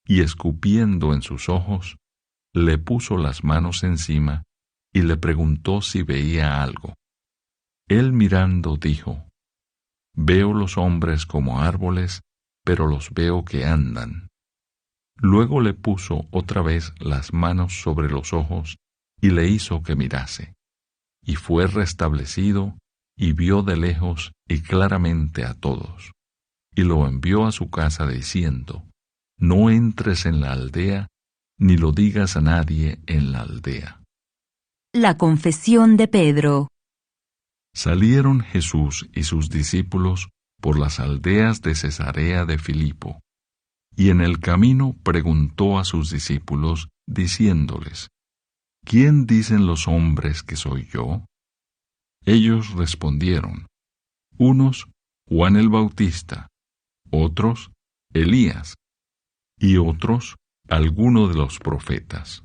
y escupiendo en sus ojos, le puso las manos encima, y le preguntó si veía algo. Él mirando dijo: Veo los hombres como árboles, pero los veo que andan. Luego le puso otra vez las manos sobre los ojos, y le hizo que mirase. Y fue restablecido, y vio de lejos y claramente a todos. Y lo envió a su casa diciendo: No entres en la aldea, ni lo digas a nadie en la aldea. La confesión de Pedro. Salieron Jesús y sus discípulos por las aldeas de Cesarea de Filipo, y en el camino preguntó a sus discípulos, diciéndoles: ¿Quién dicen los hombres que soy yo? Ellos respondieron: unos, Juan el Bautista; otros, Elías; y otros, alguno de los profetas.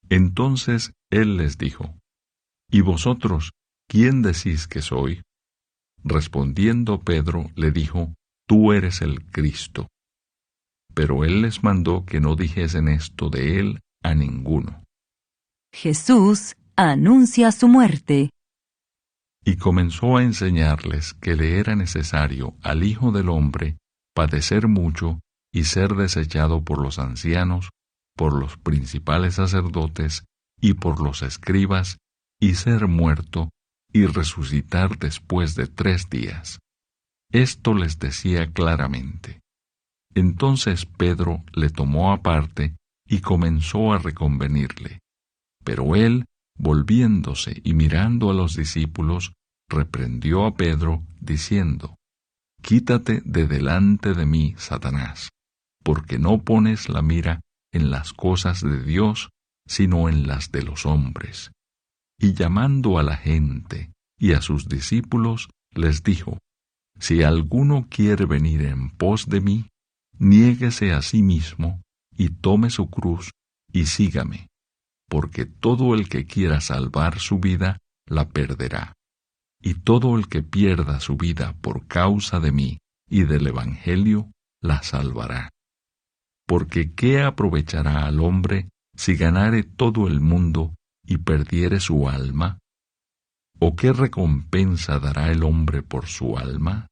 Entonces él les dijo: ¿Y vosotros, quién decís que soy? Respondiendo Pedro le dijo: Tú eres el Cristo. Pero él les mandó que no dijesen esto de él a ninguno. Jesús anuncia su muerte. Y comenzó a enseñarles que le era necesario al Hijo del Hombre padecer mucho y ser desechado por los ancianos, por los principales sacerdotes y por los escribas, y ser muerto y resucitar después de 3 días. Esto les decía claramente. Entonces Pedro le tomó aparte y comenzó a reconvenirle. Pero él, volviéndose y mirando a los discípulos, reprendió a Pedro, diciendo: «Quítate de delante de mí, Satanás, porque no pones la mira en las cosas de Dios, sino en las de los hombres». Y llamando a la gente y a sus discípulos, les dijo: «Si alguno quiere venir en pos de mí, niéguese a sí mismo, y tome su cruz, y sígame, porque todo el que quiera salvar su vida, la perderá. Y todo el que pierda su vida por causa de mí y del Evangelio, la salvará. Porque ¿qué aprovechará al hombre si ganare todo el mundo y perdiere su alma? ¿O qué recompensa dará el hombre por su alma?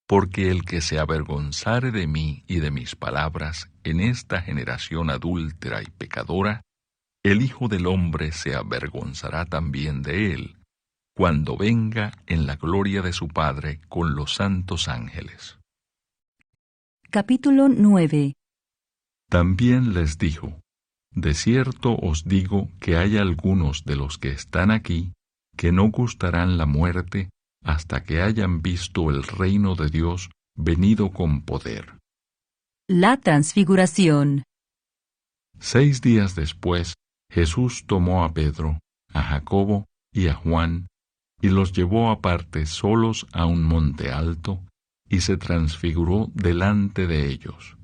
Porque el que se avergonzare de mí y de mis palabras en esta generación adúltera y pecadora, el Hijo del Hombre se avergonzará también de él, cuando venga en la gloria de su Padre con los santos ángeles». Capítulo 9. También les dijo: «De cierto os digo que hay algunos de los que están aquí que no gustarán la muerte hasta que hayan visto el reino de Dios venido con poder». La Transfiguración. 6 días después, Jesús tomó a Pedro, a Jacobo y a Juan, y los llevó aparte solos a un monte alto, y se transfiguró delante de ellos.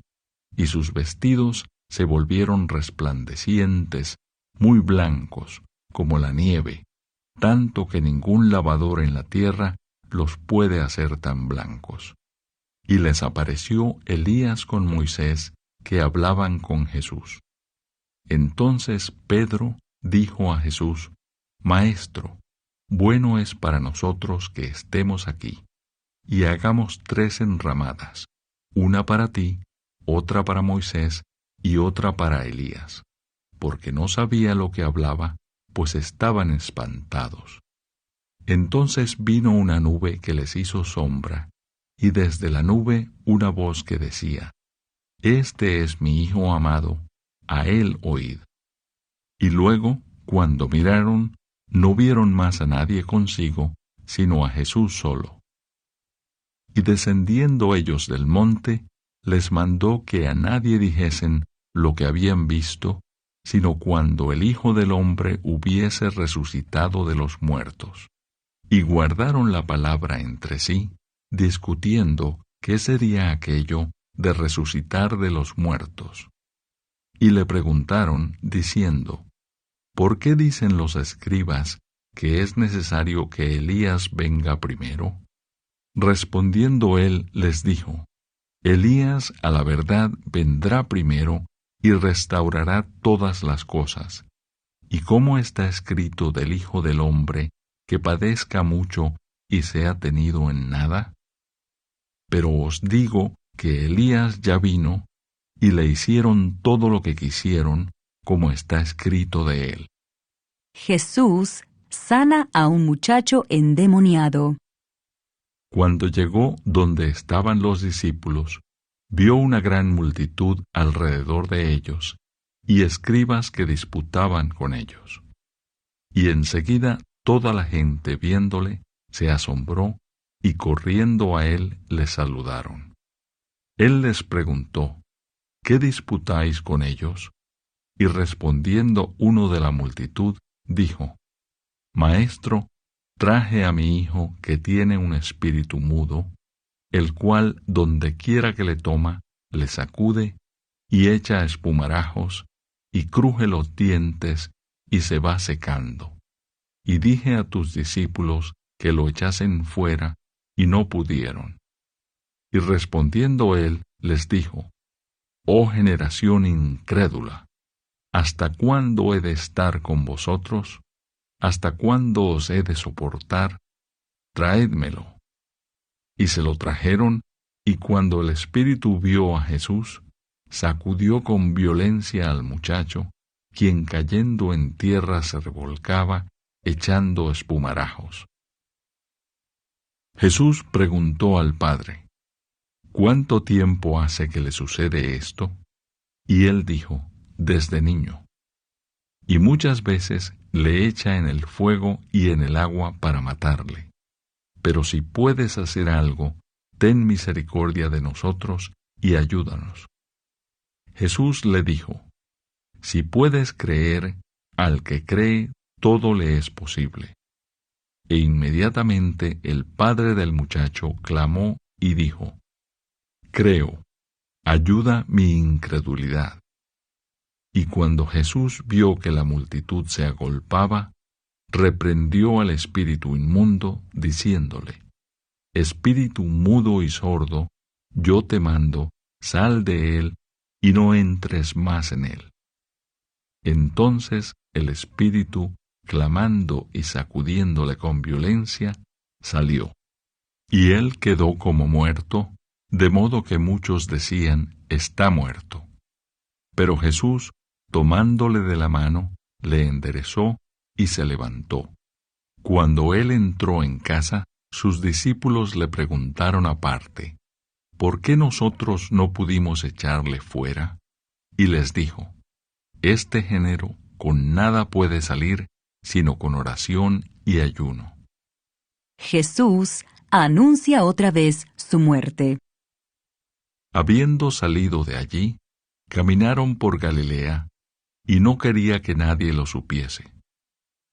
Y sus vestidos se volvieron resplandecientes, muy blancos, como la nieve, tanto que ningún lavador en la tierra los puede hacer tan blancos. Y les apareció Elías con Moisés, que hablaban con Jesús. Entonces Pedro dijo a Jesús: «Maestro, bueno es para nosotros que estemos aquí, y hagamos 3 enramadas, una para ti, otra para Moisés y otra para Elías», porque no sabía lo que hablaba, pues estaban espantados. Entonces vino una nube que les hizo sombra, y desde la nube una voz que decía: «Este es mi Hijo amado, a él oíd». Y luego, cuando miraron, no vieron más a nadie consigo, sino a Jesús solo. Y descendiendo ellos del monte, les mandó que a nadie dijesen lo que habían visto, sino cuando el Hijo del Hombre hubiese resucitado de los muertos. Y guardaron la palabra entre sí, discutiendo qué sería aquello de resucitar de los muertos. Y le preguntaron, diciendo: «¿Por qué dicen los escribas que es necesario que Elías venga primero?» Respondiendo él les dijo: «Elías a la verdad vendrá primero y restaurará todas las cosas. ¿Y cómo está escrito del Hijo del Hombre que padezca mucho y sea tenido en nada? Pero os digo que Elías ya vino, y le hicieron todo lo que quisieron, como está escrito de él». Jesús sana a un muchacho endemoniado. Cuando llegó donde estaban los discípulos, vio una gran multitud alrededor de ellos, y escribas que disputaban con ellos. Y enseguida toda la gente viéndole se asombró, y corriendo a él le saludaron. Él les preguntó: «¿Qué disputáis con ellos?». Y respondiendo uno de la multitud, dijo: «Maestro, traje a mi hijo que tiene un espíritu mudo, el cual donde quiera que le toma, le sacude, y echa espumarajos, y cruje los dientes, y se va secando. Y dije a tus discípulos que lo echasen fuera, y no pudieron». Y respondiendo él, les dijo: «Oh generación incrédula, ¿hasta cuándo he de estar con vosotros? ¿Hasta cuándo os he de soportar? Traédmelo». Y se lo trajeron, y cuando el espíritu vio a Jesús, sacudió con violencia al muchacho, quien cayendo en tierra se revolcaba, echando espumarajos. Jesús preguntó al Padre: ¿cuánto tiempo hace que le sucede esto? Y él dijo, desde niño. Y muchas veces le echa en el fuego y en el agua para matarle. Pero si puedes hacer algo, ten misericordia de nosotros y ayúdanos. Jesús le dijo, si puedes creer, al que cree, todo le es posible. E inmediatamente el padre del muchacho clamó y dijo, creo, ayuda mi incredulidad. Y cuando Jesús vio que la multitud se agolpaba, reprendió al espíritu inmundo, diciéndole, espíritu mudo y sordo, yo te mando, sal de él y no entres más en él. Entonces el espíritu, clamando y sacudiéndole con violencia, salió. Y él quedó como muerto, de modo que muchos decían, está muerto. Pero Jesús, tomándole de la mano, le enderezó y se levantó. Cuando él entró en casa, sus discípulos le preguntaron aparte, ¿por qué nosotros no pudimos echarle fuera? Y les dijo, este género con nada puede salir, sino con oración y ayuno. Jesús anuncia otra vez su muerte. Habiendo salido de allí, caminaron por Galilea, y no quería que nadie lo supiese,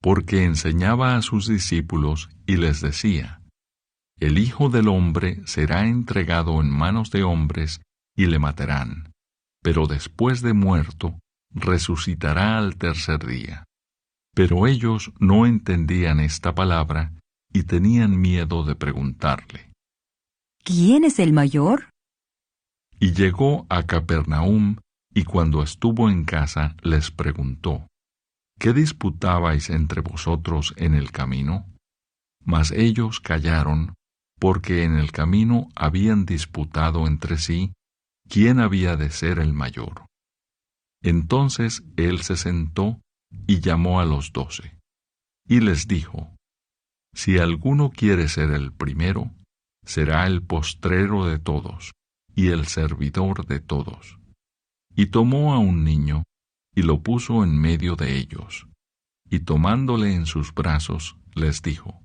porque enseñaba a sus discípulos y les decía, el Hijo del Hombre será entregado en manos de hombres y le matarán, pero después de muerto, resucitará al tercer día. Pero ellos no entendían esta palabra y tenían miedo de preguntarle. ¿Quién es el mayor? Y llegó a Capernaum, y cuando estuvo en casa les preguntó, ¿qué disputabais entre vosotros en el camino? Mas ellos callaron, porque en el camino habían disputado entre sí quién había de ser el mayor. Entonces él se sentó y llamó a los 12, y les dijo, si alguno quiere ser el primero, será el postrero de todos, y el servidor de todos. Y tomó a un niño, y lo puso en medio de ellos, y tomándole en sus brazos, les dijo,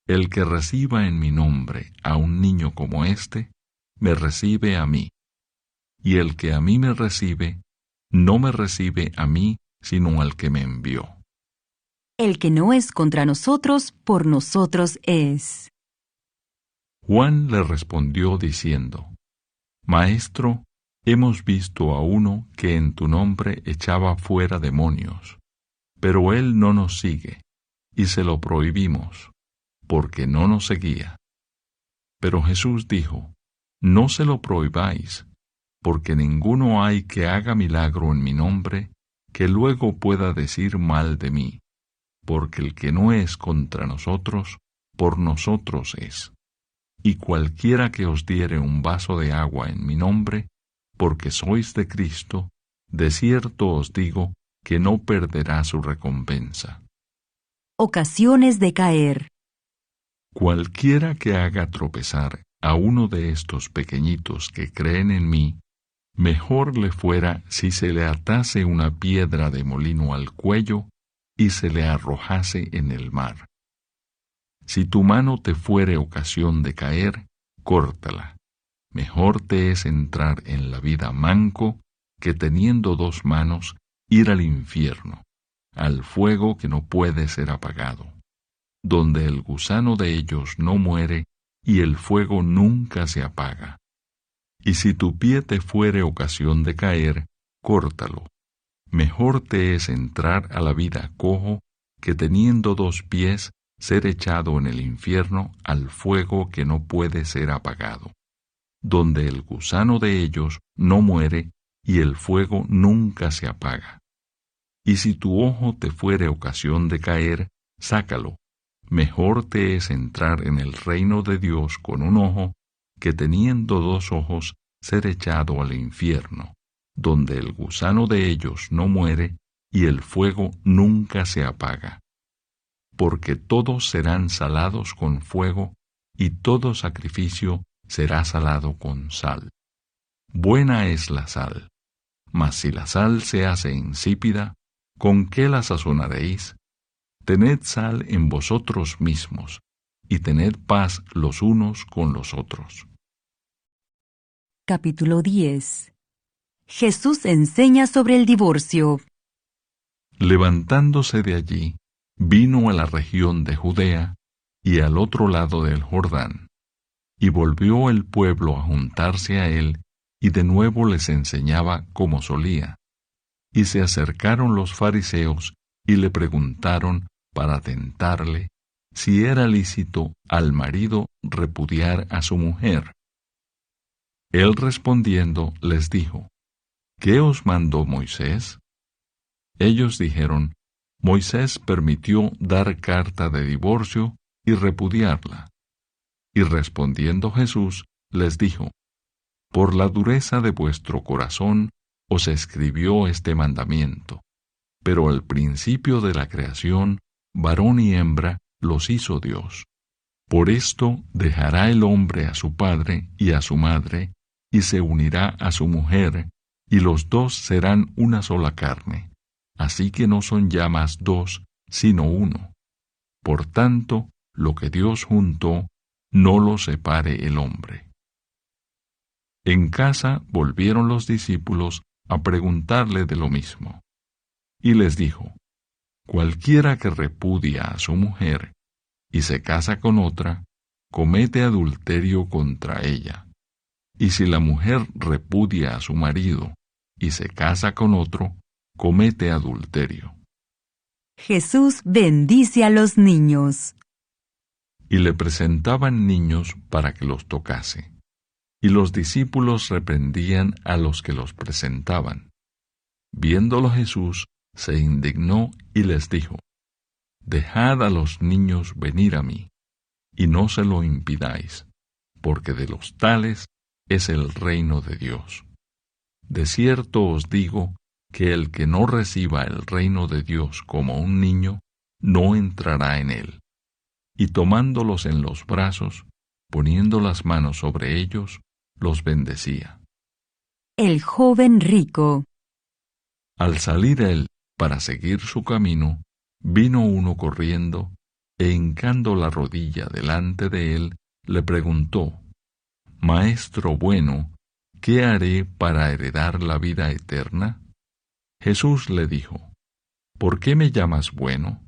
el que reciba en mi nombre a un niño como este, me recibe a mí, y el que a mí me recibe, no me recibe a mí, sino al que me envió. El que no es contra nosotros, por nosotros es. Juan le respondió diciendo, Maestro, hemos visto a uno que en tu nombre echaba fuera demonios, pero él no nos sigue, y se lo prohibimos, porque no nos seguía. Pero Jesús dijo, no se lo prohibáis, porque ninguno hay que haga milagro en mi nombre, que luego pueda decir mal de mí, porque el que no es contra nosotros, por nosotros es. Y cualquiera que os diere un vaso de agua en mi nombre, porque sois de Cristo, de cierto os digo que no perderá su recompensa. Ocasiones de caer. Cualquiera que haga tropezar a uno de estos pequeñitos que creen en mí, mejor le fuera si se le atase una piedra de molino al cuello y se le arrojase en el mar. Si tu mano te fuere ocasión de caer, córtala. Mejor te es entrar en la vida manco que teniendo dos manos ir al infierno, al fuego que no puede ser apagado, donde el gusano de ellos no muere y el fuego nunca se apaga. Y si tu pie te fuere ocasión de caer, córtalo. Mejor te es entrar a la vida cojo que teniendo dos pies ser echado en el infierno al fuego que no puede ser apagado, donde el gusano de ellos no muere y el fuego nunca se apaga. Y si tu ojo te fuere ocasión de caer, sácalo. Mejor te es entrar en el reino de Dios con un ojo que teniendo dos ojos ser echado al infierno, donde el gusano de ellos no muere y el fuego nunca se apaga. Porque todos serán salados con fuego, y todo sacrificio será salado con sal. Buena es la sal, mas si la sal se hace insípida, ¿con qué la sazonaréis? Tened sal en vosotros mismos, y tened paz los unos con los otros. Capítulo 10. Jesús enseña sobre el divorcio. Levantándose de allí, vino a la región de Judea y al otro lado del Jordán, y volvió el pueblo a juntarse a él, y de nuevo les enseñaba como solía. Y se acercaron los fariseos y le preguntaron para tentarle si era lícito al marido repudiar a su mujer. Él respondiendo les dijo: ¿Qué os mandó Moisés? Ellos dijeron: Moisés permitió dar carta de divorcio y repudiarla. Y respondiendo Jesús les dijo: Por la dureza de vuestro corazón os escribió este mandamiento, pero al principio de la creación, varón y hembra los hizo Dios. Por esto dejará el hombre a su padre y a su madre, y se unirá a su mujer, y los dos serán una sola carne. Así que no son ya más dos, sino uno. Por tanto, lo que Dios juntó, no lo separe el hombre. En casa volvieron los discípulos a preguntarle de lo mismo. Y les dijo: Cualquiera que repudia a su mujer y se casa con otra, comete adulterio contra ella. Y si la mujer repudia a su marido y se casa con otro, comete adulterio. Jesús bendice a los niños. Y le presentaban niños para que los tocase. Y los discípulos reprendían a los que los presentaban. Viéndolo Jesús, se indignó y les dijo: Dejad a los niños venir a mí, y no se lo impidáis, porque de los tales es el reino de Dios. De cierto os digo que el que no reciba el reino de Dios como un niño, no entrará en él. Y tomándolos en los brazos, poniendo las manos sobre ellos, los bendecía. El joven rico. Al salir él para seguir su camino, vino uno corriendo, e hincando la rodilla delante de él, le preguntó: Maestro bueno, ¿qué haré para heredar la vida eterna? Jesús le dijo: ¿Por qué me llamas bueno?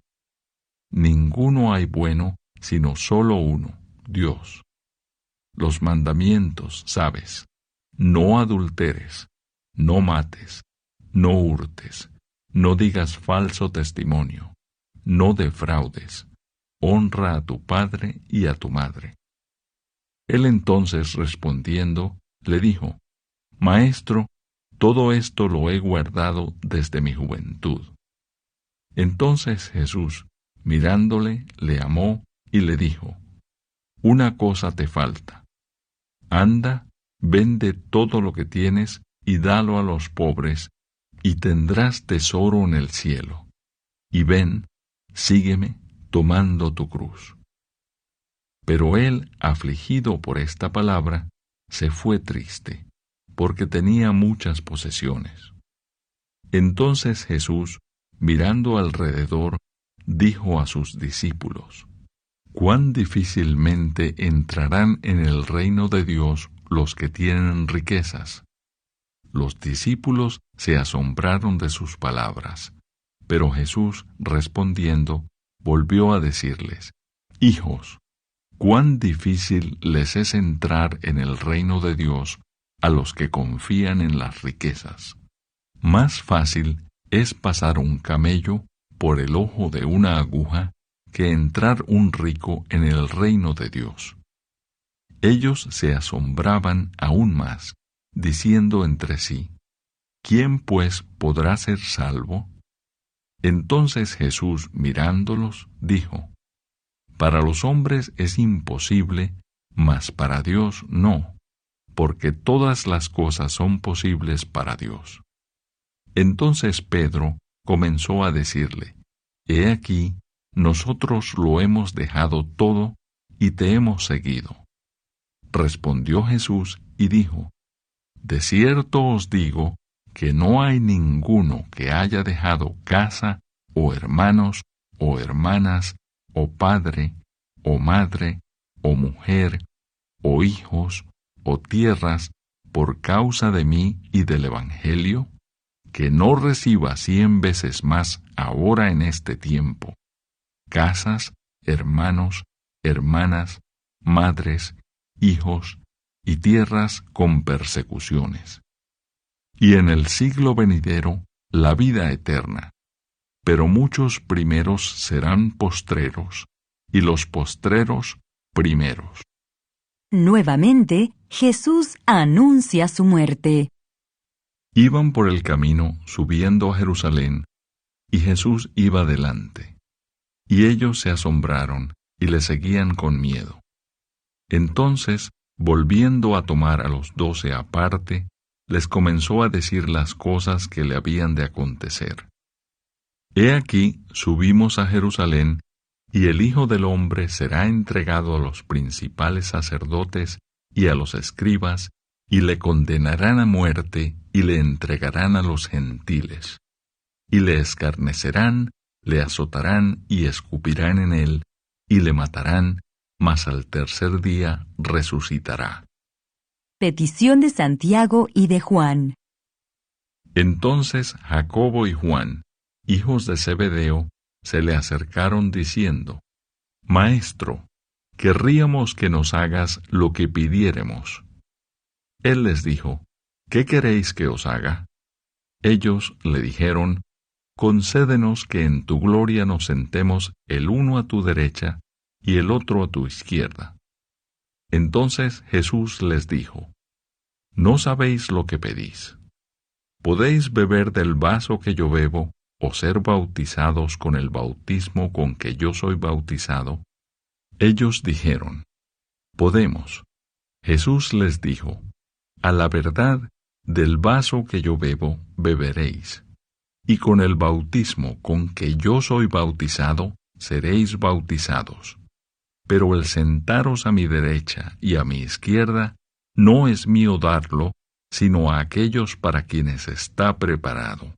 Ninguno hay bueno, sino solo uno, Dios. Los mandamientos, sabes: no adulteres, no mates, no hurtes, no digas falso testimonio, no defraudes, honra a tu padre y a tu madre. Él entonces respondiendo, le dijo: Maestro, todo esto lo he guardado desde mi juventud. Entonces Jesús, mirándole, le amó y le dijo: Una cosa te falta. Anda, vende todo lo que tienes y dalo a los pobres, y tendrás tesoro en el cielo. Y ven, sígueme, tomando tu cruz. Pero él, afligido por esta palabra, se fue triste, porque tenía muchas posesiones. Entonces Jesús, mirando alrededor, dijo a sus discípulos: «¿Cuán difícilmente entrarán en el reino de Dios los que tienen riquezas?» Los discípulos se asombraron de sus palabras, pero Jesús, respondiendo, volvió a decirles: «Hijos, cuán difícil les es entrar en el reino de Dios a los que confían en las riquezas. Más fácil es pasar un camello por el ojo de una aguja que entrar un rico en el reino de Dios». Ellos se asombraban aún más, diciendo entre sí: «¿Quién pues podrá ser salvo?» Entonces Jesús, mirándolos, dijo: «Para los hombres es imposible, mas para Dios no, porque todas las cosas son posibles para Dios». Entonces Pedro comenzó a decirle: «He aquí, nosotros lo hemos dejado todo y te hemos seguido». Respondió Jesús y dijo: De cierto os digo que no hay ninguno que haya dejado casa, o hermanos, o hermanas, o padre, o madre, o mujer, o hijos, o tierras, por causa de mí y del Evangelio, que no reciba 100 veces más ahora en este tiempo, casas, hermanos, hermanas, madres, hijos y tierras con persecuciones. Y en el siglo venidero la vida eterna. Pero muchos primeros serán postreros, y los postreros primeros. Nuevamente, Jesús anuncia su muerte. Iban por el camino subiendo a Jerusalén, y Jesús iba delante. Y ellos se asombraron y le seguían con miedo. Entonces, volviendo a tomar a los 12 aparte, les comenzó a decir las cosas que le habían de acontecer. He aquí, subimos a Jerusalén, y el Hijo del Hombre será entregado a los principales sacerdotes y a los escribas, y le condenarán a muerte, y le entregarán a los gentiles. Y le escarnecerán, le azotarán y escupirán en él, y le matarán, mas al tercer día resucitará. Petición de Santiago y de Juan. Entonces Jacobo y Juan, hijos de Zebedeo, se le acercaron diciendo: Maestro, querríamos que nos hagas lo que pidiéremos. Él les dijo: ¿Qué queréis que os haga? Ellos le dijeron: Concédenos que en tu gloria nos sentemos el uno a tu derecha y el otro a tu izquierda. Entonces Jesús les dijo: No sabéis lo que pedís. ¿Podéis beber del vaso que yo bebo, o ser bautizados con el bautismo con que yo soy bautizado? Ellos dijeron: Podemos. Jesús les dijo: A la verdad, del vaso que yo bebo, beberéis, y con el bautismo con que yo soy bautizado, seréis bautizados. Pero el sentaros a mi derecha y a mi izquierda, no es mío darlo, sino a aquellos para quienes está preparado.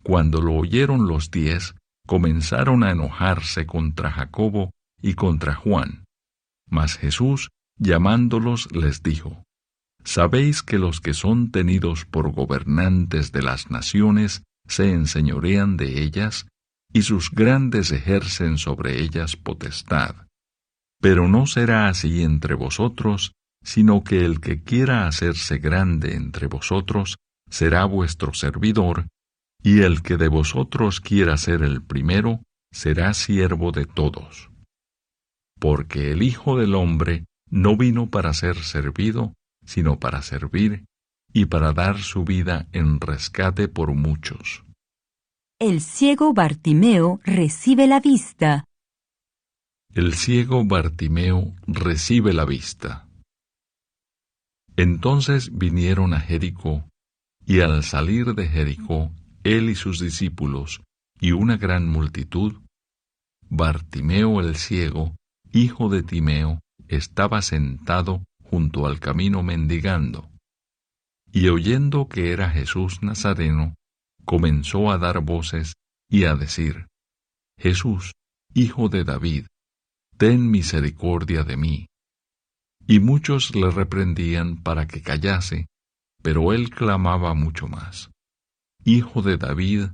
Cuando lo oyeron los 10, comenzaron a enojarse contra Jacobo y contra Juan. Mas Jesús, llamándolos, les dijo: ¿Sabéis que los que son tenidos por gobernantes de las naciones se enseñorean de ellas, y sus grandes ejercen sobre ellas potestad? Pero no será así entre vosotros, sino que el que quiera hacerse grande entre vosotros será vuestro servidor, y el que de vosotros quiera ser el primero será siervo de todos. Porque el Hijo del Hombre no vino para ser servido, sino para servir, y para dar su vida en rescate por muchos. El ciego Bartimeo recibe la vista. El ciego Bartimeo recibe la vista. Entonces vinieron a Jericó, y al salir de Jericó, él y sus discípulos, y una gran multitud, Bartimeo el ciego, hijo de Timeo, estaba sentado junto al camino mendigando. Y oyendo que era Jesús Nazareno, comenzó a dar voces y a decir: Jesús, hijo de David, ten misericordia de mí. Y muchos le reprendían para que callase, pero él clamaba mucho más: Hijo de David,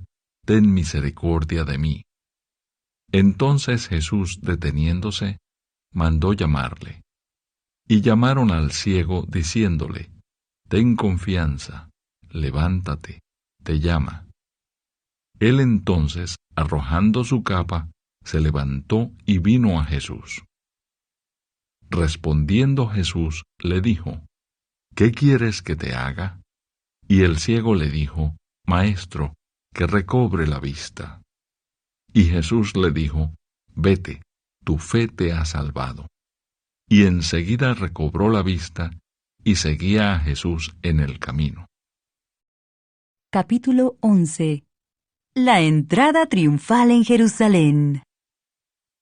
ten misericordia de mí. Entonces Jesús, deteniéndose, mandó llamarle. Y llamaron al ciego, diciéndole: Ten confianza, levántate, te llama. Él entonces, arrojando su capa, se levantó y vino a Jesús. Respondiendo Jesús, le dijo: ¿Qué quieres que te haga? Y el ciego le dijo: Maestro, que recobre la vista. Y Jesús le dijo: Vete, tu fe te ha salvado. Y enseguida recobró la vista, y seguía a Jesús en el camino. Capítulo 11. La entrada triunfal en Jerusalén.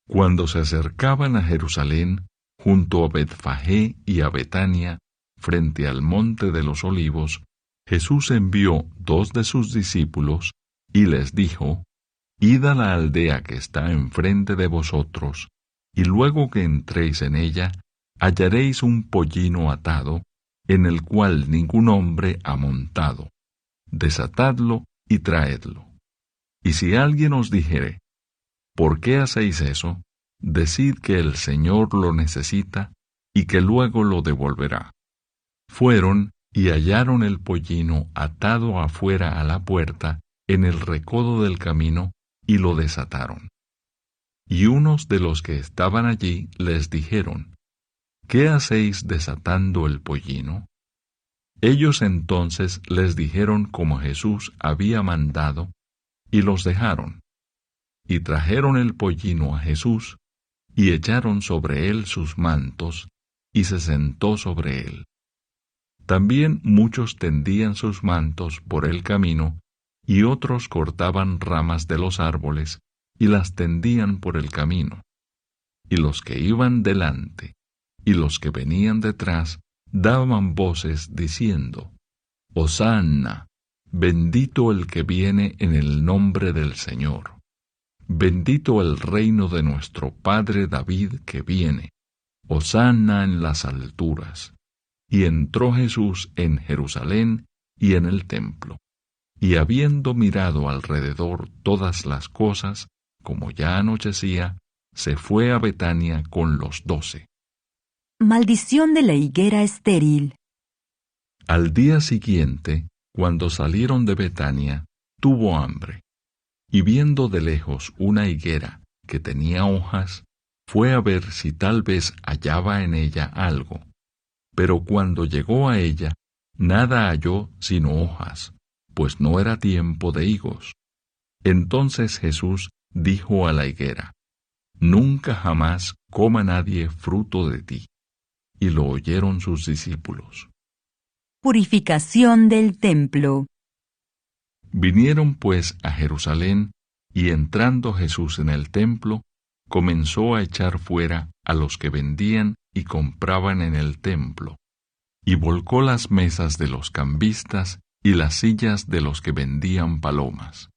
Cuando se acercaban a Jerusalén, junto a Betfagé y a Betania, frente al monte de los Olivos, Jesús envió 2 de sus discípulos y les dijo: Id a la aldea que está enfrente de vosotros, y luego que entréis en ella, hallaréis un pollino atado, en el cual ningún hombre ha montado. Desatadlo y traedlo. Y si alguien os dijere: ¿por qué hacéis eso?, decid que el Señor lo necesita y que luego lo devolverá. Fueron y hallaron el pollino atado afuera a la puerta, en el recodo del camino, y lo desataron. Y unos de los que estaban allí les dijeron: ¿qué hacéis desatando el pollino? Ellos entonces les dijeron como Jesús había mandado, y los dejaron. Y trajeron el pollino a Jesús, y echaron sobre él sus mantos, y se sentó sobre él. También muchos tendían sus mantos por el camino, y otros cortaban ramas de los árboles, y las tendían por el camino. Y los que iban delante, y los que venían detrás, daban voces diciendo: Hosanna, bendito el que viene en el nombre del Señor. Bendito el reino de nuestro Padre David que viene. Hosanna en las alturas. Y entró Jesús en Jerusalén y en el templo. Y habiendo mirado alrededor todas las cosas, como ya anochecía, se fue a Betania con los 12. Maldición de la higuera estéril. Al día siguiente, cuando salieron de Betania, tuvo hambre. Y viendo de lejos una higuera que tenía hojas, fue a ver si tal vez hallaba en ella algo. Pero cuando llegó a ella, nada halló sino hojas, pues no era tiempo de higos. Entonces Jesús dijo a la higuera: Nunca jamás coma nadie fruto de ti. Y lo oyeron sus discípulos. Purificación del templo. Vinieron pues a Jerusalén, y entrando Jesús en el templo, comenzó a echar fuera a los que vendían y compraban en el templo, y volcó las mesas de los cambistas y las sillas de los que vendían palomas,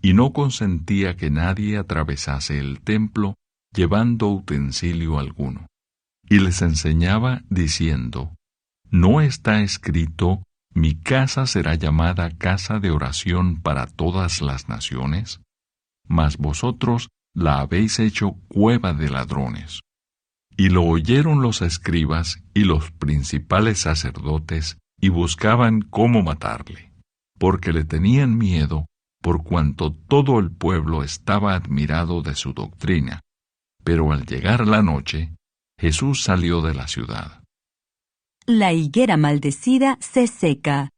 y no consentía que nadie atravesase el templo llevando utensilio alguno. Y les enseñaba diciendo: ¿no está escrito: mi casa será llamada casa de oración para todas las naciones? Mas vosotros la habéis hecho cueva de ladrones. Y lo oyeron los escribas y los principales sacerdotes, y buscaban cómo matarle, porque le tenían miedo, por cuanto todo el pueblo estaba admirado de su doctrina. Pero al llegar la noche, Jesús salió de la ciudad. La higuera maldecida se seca.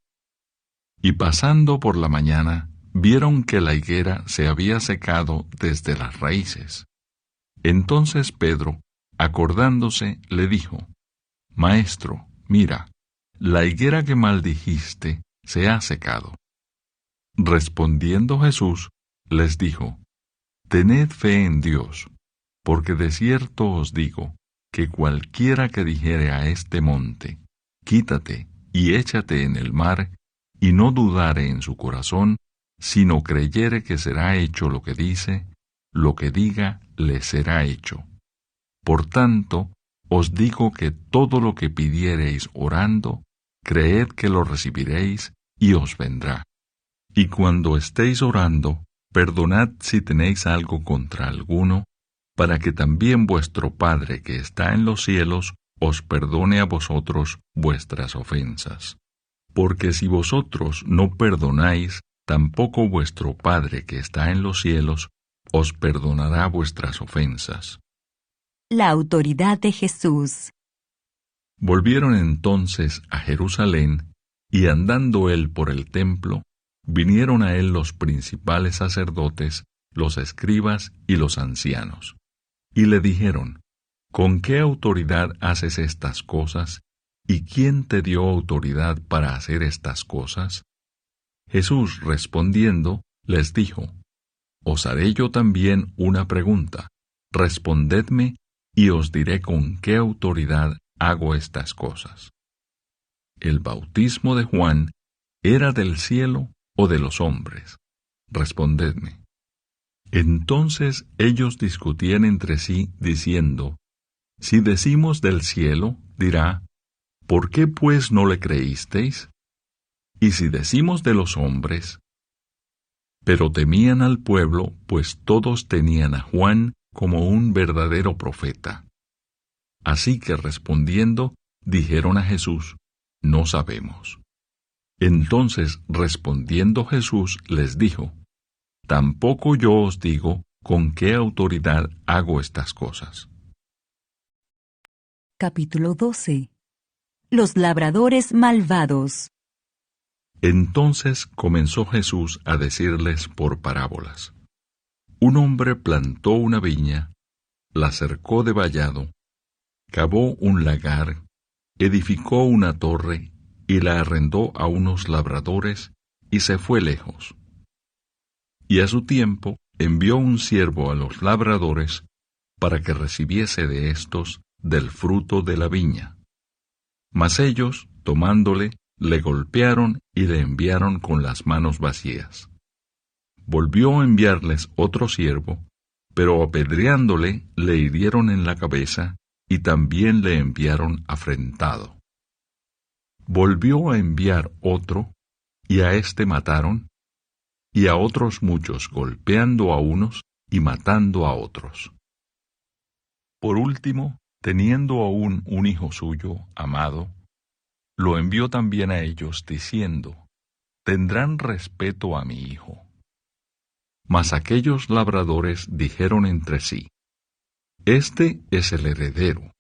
Y pasando por la mañana, vieron que la higuera se había secado desde las raíces. Entonces Pedro, acordándose, le dijo: Maestro, mira, la higuera que maldijiste se ha secado. Respondiendo Jesús, les dijo: Tened fe en Dios, porque de cierto os digo, que cualquiera que dijere a este monte: quítate y échate en el mar, y no dudare en su corazón, sino creyere que será hecho lo que dice, lo que diga le será hecho. Por tanto, os digo que todo lo que pidiereis orando, creed que lo recibiréis y os vendrá. Y cuando estéis orando, perdonad si tenéis algo contra alguno, para que también vuestro Padre que está en los cielos os perdone a vosotros vuestras ofensas. Porque si vosotros no perdonáis, tampoco vuestro Padre que está en los cielos os perdonará vuestras ofensas. La autoridad de Jesús. Volvieron entonces a Jerusalén, y andando él por el templo, vinieron a él los principales sacerdotes, los escribas y los ancianos. Y le dijeron: ¿con qué autoridad haces estas cosas? ¿Y quién te dio autoridad para hacer estas cosas? Jesús respondiendo, les dijo: Os haré yo también una pregunta. Respondedme, y os diré con qué autoridad hago estas cosas. ¿El bautismo de Juan era del cielo o de los hombres? Respondedme. Entonces ellos discutían entre sí, diciendo, si decimos del cielo, dirá, ¿por qué pues no le creísteis? Y si decimos de los hombres, pero temían al pueblo, pues todos tenían a Juan como un verdadero profeta. Así que respondiendo, dijeron a Jesús, no sabemos. Entonces respondiendo Jesús les dijo, tampoco yo os digo con qué autoridad hago estas cosas. Capítulo 12. Los labradores malvados. Entonces comenzó Jesús a decirles por parábolas. Un hombre plantó una viña, la cercó de vallado, cavó un lagar, edificó una torre y la arrendó a unos labradores y se fue lejos. Y a su tiempo envió un siervo a los labradores para que recibiese de éstos del fruto de la viña. Mas ellos, tomándole, le golpearon y le enviaron con las manos vacías. Volvió a enviarles otro siervo, pero apedreándole le hirieron en la cabeza y también le enviaron afrentado. Volvió a enviar otro, y a éste mataron, y a otros muchos golpeando a unos y matando a otros. Por último, teniendo aún un hijo suyo, amado, lo envió también a ellos, diciendo, tendrán respeto a mi hijo. Mas aquellos labradores dijeron entre sí, este es el heredero.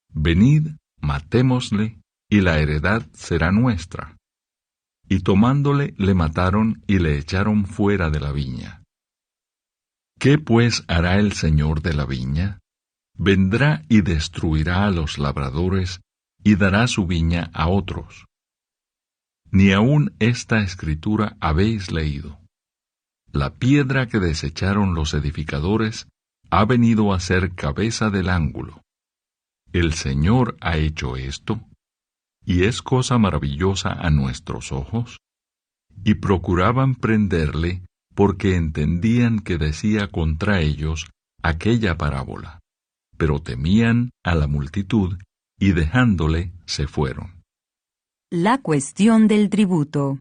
Venid, matémosle, y la heredad será nuestra. Y tomándole, le mataron y le echaron fuera de la viña. ¿Qué pues hará el señor de la viña? Vendrá y destruirá a los labradores y dará su viña a otros. Ni aun esta escritura habéis leído. La piedra que desecharon los edificadores ha venido a ser cabeza del ángulo. El Señor ha hecho esto, y es cosa maravillosa a nuestros ojos. Y procuraban prenderle, porque entendían que decía contra ellos aquella parábola, pero temían a la multitud, y dejándole se fueron. La cuestión del tributo.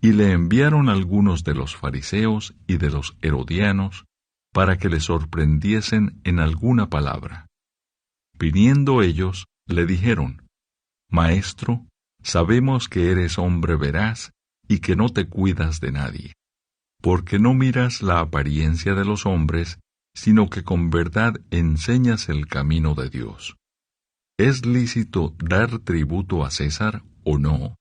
Y le enviaron algunos de los fariseos y de los herodianos, para que le sorprendiesen en alguna palabra. Viniendo ellos, le dijeron, Maestro, sabemos que eres hombre veraz y que no te cuidas de nadie, porque no miras la apariencia de los hombres, sino que con verdad enseñas el camino de Dios. ¿Es lícito dar tributo a César o no?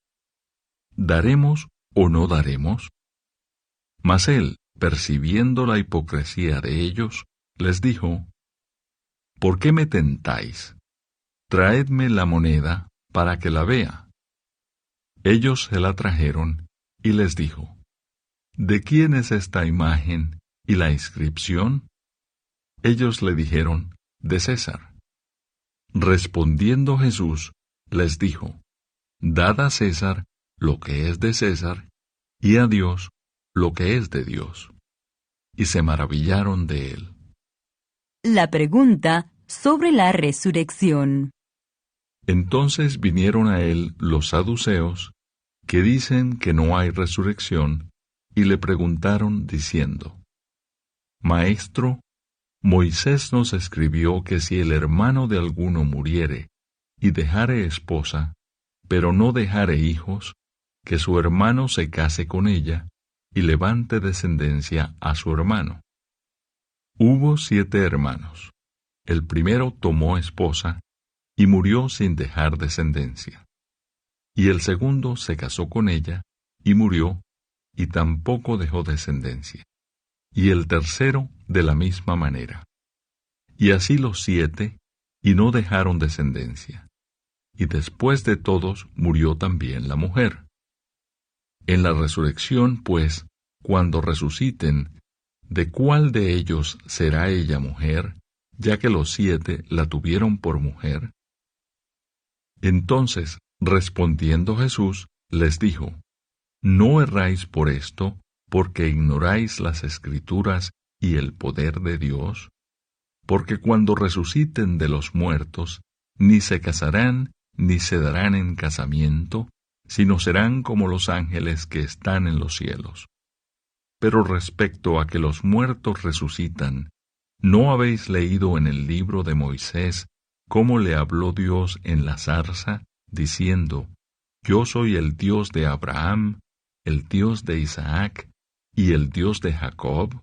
¿Daremos o no daremos? Mas él, percibiendo la hipocresía de ellos, les dijo, ¿por qué me tentáis? Traedme la moneda para que la vea. Ellos se la trajeron, y les dijo, ¿de quién es esta imagen y la inscripción? Ellos le dijeron, de César. Respondiendo Jesús, les dijo, dad a César lo que es de César, y a Dios lo que es de Dios. Y se maravillaron de él. La pregunta sobre la resurrección. Entonces vinieron a él los saduceos, que dicen que no hay resurrección, y le preguntaron diciendo, Maestro, Moisés nos escribió que si el hermano de alguno muriere y dejare esposa, pero no dejare hijos, que su hermano se case con ella y levante descendencia a su hermano. Hubo 7 hermanos. El primero tomó esposa y murió sin dejar descendencia. Y el segundo se casó con ella y murió, y tampoco dejó descendencia. Y el tercero de la misma manera. Y así los 7, y no dejaron descendencia. Y después de todos murió también la mujer. En la resurrección, pues, cuando resuciten, ¿de cuál de ellos será ella mujer, ya que los 7 la tuvieron por mujer? Entonces, respondiendo Jesús, les dijo: No erráis por esto, porque ignoráis las Escrituras y el poder de Dios, porque cuando resuciten de los muertos, ni se casarán, ni se darán en casamiento, sino serán como los ángeles que están en los cielos. Pero respecto a que los muertos resucitan, ¿no habéis leído en el libro de Moisés cómo le habló Dios en la zarza, diciendo: Yo soy el Dios de Abraham, el Dios de Isaac y el Dios de Jacob?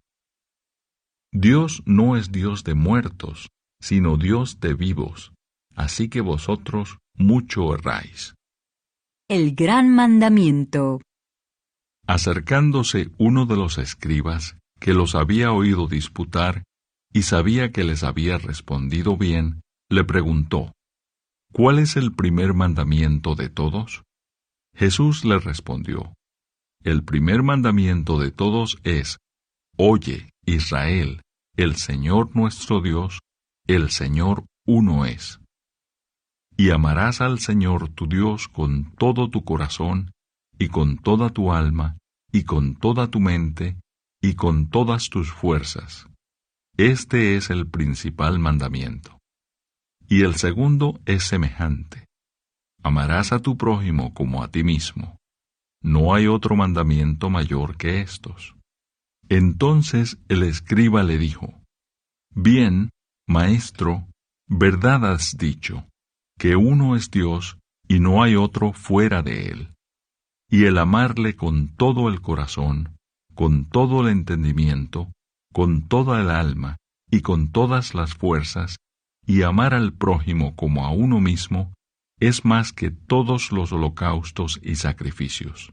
Dios no es Dios de muertos, sino Dios de vivos, así que vosotros mucho erráis. El gran mandamiento. Acercándose uno de los escribas, que los había oído disputar, y sabía que les había respondido bien, le preguntó: ¿Cuál es el primer mandamiento de todos? Jesús le respondió: El primer mandamiento de todos es: Oye, Israel, el Señor nuestro Dios, el Señor uno es. Y amarás al Señor tu Dios con todo tu corazón, y con toda tu alma, y con toda tu mente, y con todas tus fuerzas. Este es el principal mandamiento. Y el segundo es semejante: Amarás a tu prójimo como a ti mismo. No hay otro mandamiento mayor que estos. Entonces el escriba le dijo: Bien, maestro, verdad has dicho, que uno es Dios y no hay otro fuera de él. Y el amarle con todo el corazón, con todo el entendimiento, con toda el alma y con todas las fuerzas, y amar al prójimo como a uno mismo, es más que todos los holocaustos y sacrificios.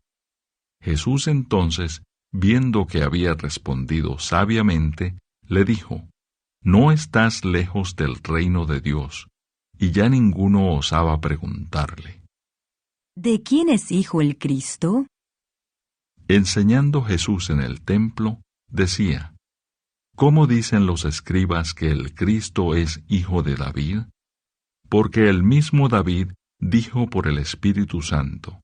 Jesús entonces, viendo que había respondido sabiamente, le dijo: No estás lejos del reino de Dios. Y ya ninguno osaba preguntarle: ¿De quién es hijo el Cristo? Enseñando Jesús en el templo, decía: ¿Cómo dicen los escribas que el Cristo es hijo de David? Porque el mismo David dijo por el Espíritu Santo: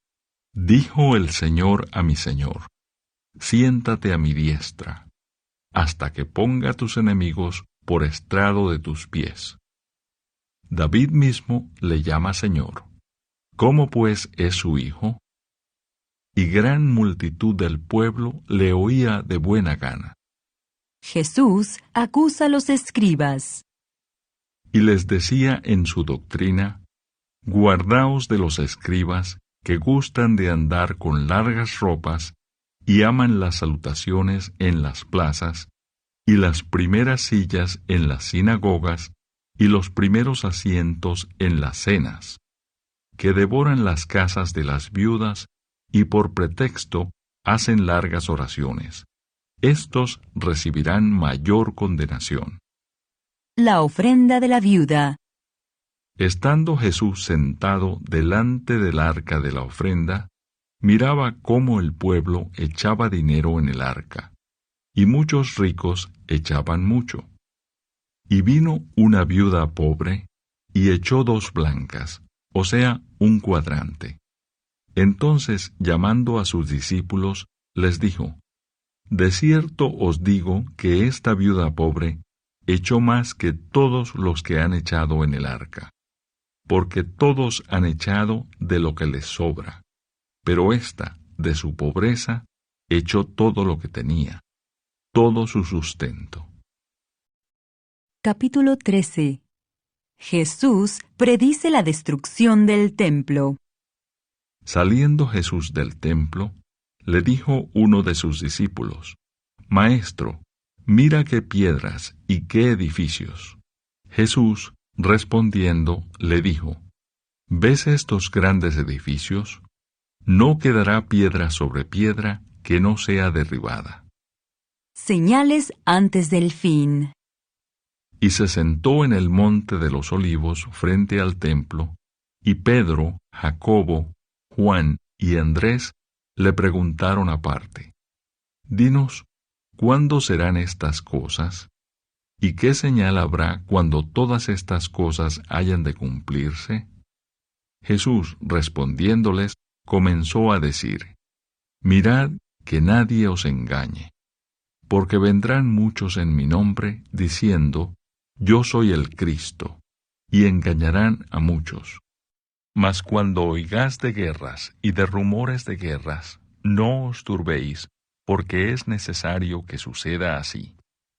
Dijo el Señor a mi Señor: Siéntate a mi diestra, hasta que ponga tus enemigos por estrado de tus pies. David mismo le llama Señor. ¿Cómo pues es su hijo? Y gran multitud del pueblo le oía de buena gana. Jesús acusa a los escribas. Y les decía en su doctrina: Guardaos de los escribas, que gustan de andar con largas ropas, y aman las salutaciones en las plazas, y las primeras sillas en las sinagogas, y los primeros asientos en las cenas, que devoran las casas de las viudas, y por pretexto hacen largas oraciones. Estos recibirán mayor condenación. La ofrenda de la viuda. Estando Jesús sentado delante del arca de la ofrenda, miraba cómo el pueblo echaba dinero en el arca, y muchos ricos echaban mucho. Y vino una viuda pobre, y echó 2 blancas, o sea, 1 cuadrante. Entonces, llamando a sus discípulos, les dijo: De cierto os digo que esta viuda pobre echó más que todos los que han echado en el arca, porque todos han echado de lo que les sobra, pero ésta, de su pobreza, echó todo lo que tenía, todo su sustento. Capítulo 13. Jesús predice la destrucción del templo. Saliendo Jesús del templo, le dijo uno de sus discípulos: Maestro, mira qué piedras y qué edificios. Jesús, respondiendo, le dijo: ¿Ves estos grandes edificios? No quedará piedra sobre piedra que no sea derribada. Señales antes del fin. Y se sentó en el monte de los olivos frente al templo, y Pedro, Jacobo, Juan y Andrés le preguntaron aparte: Dinos, ¿cuándo serán estas cosas? ¿Y qué señal habrá cuando todas estas cosas hayan de cumplirse? Jesús, respondiéndoles, comenzó a decir: Mirad que nadie os engañe, porque vendrán muchos en mi nombre, diciendo: Yo soy el Cristo, y engañarán a muchos. Mas cuando oigáis de guerras y de rumores de guerras, no os turbéis, porque es necesario que suceda así,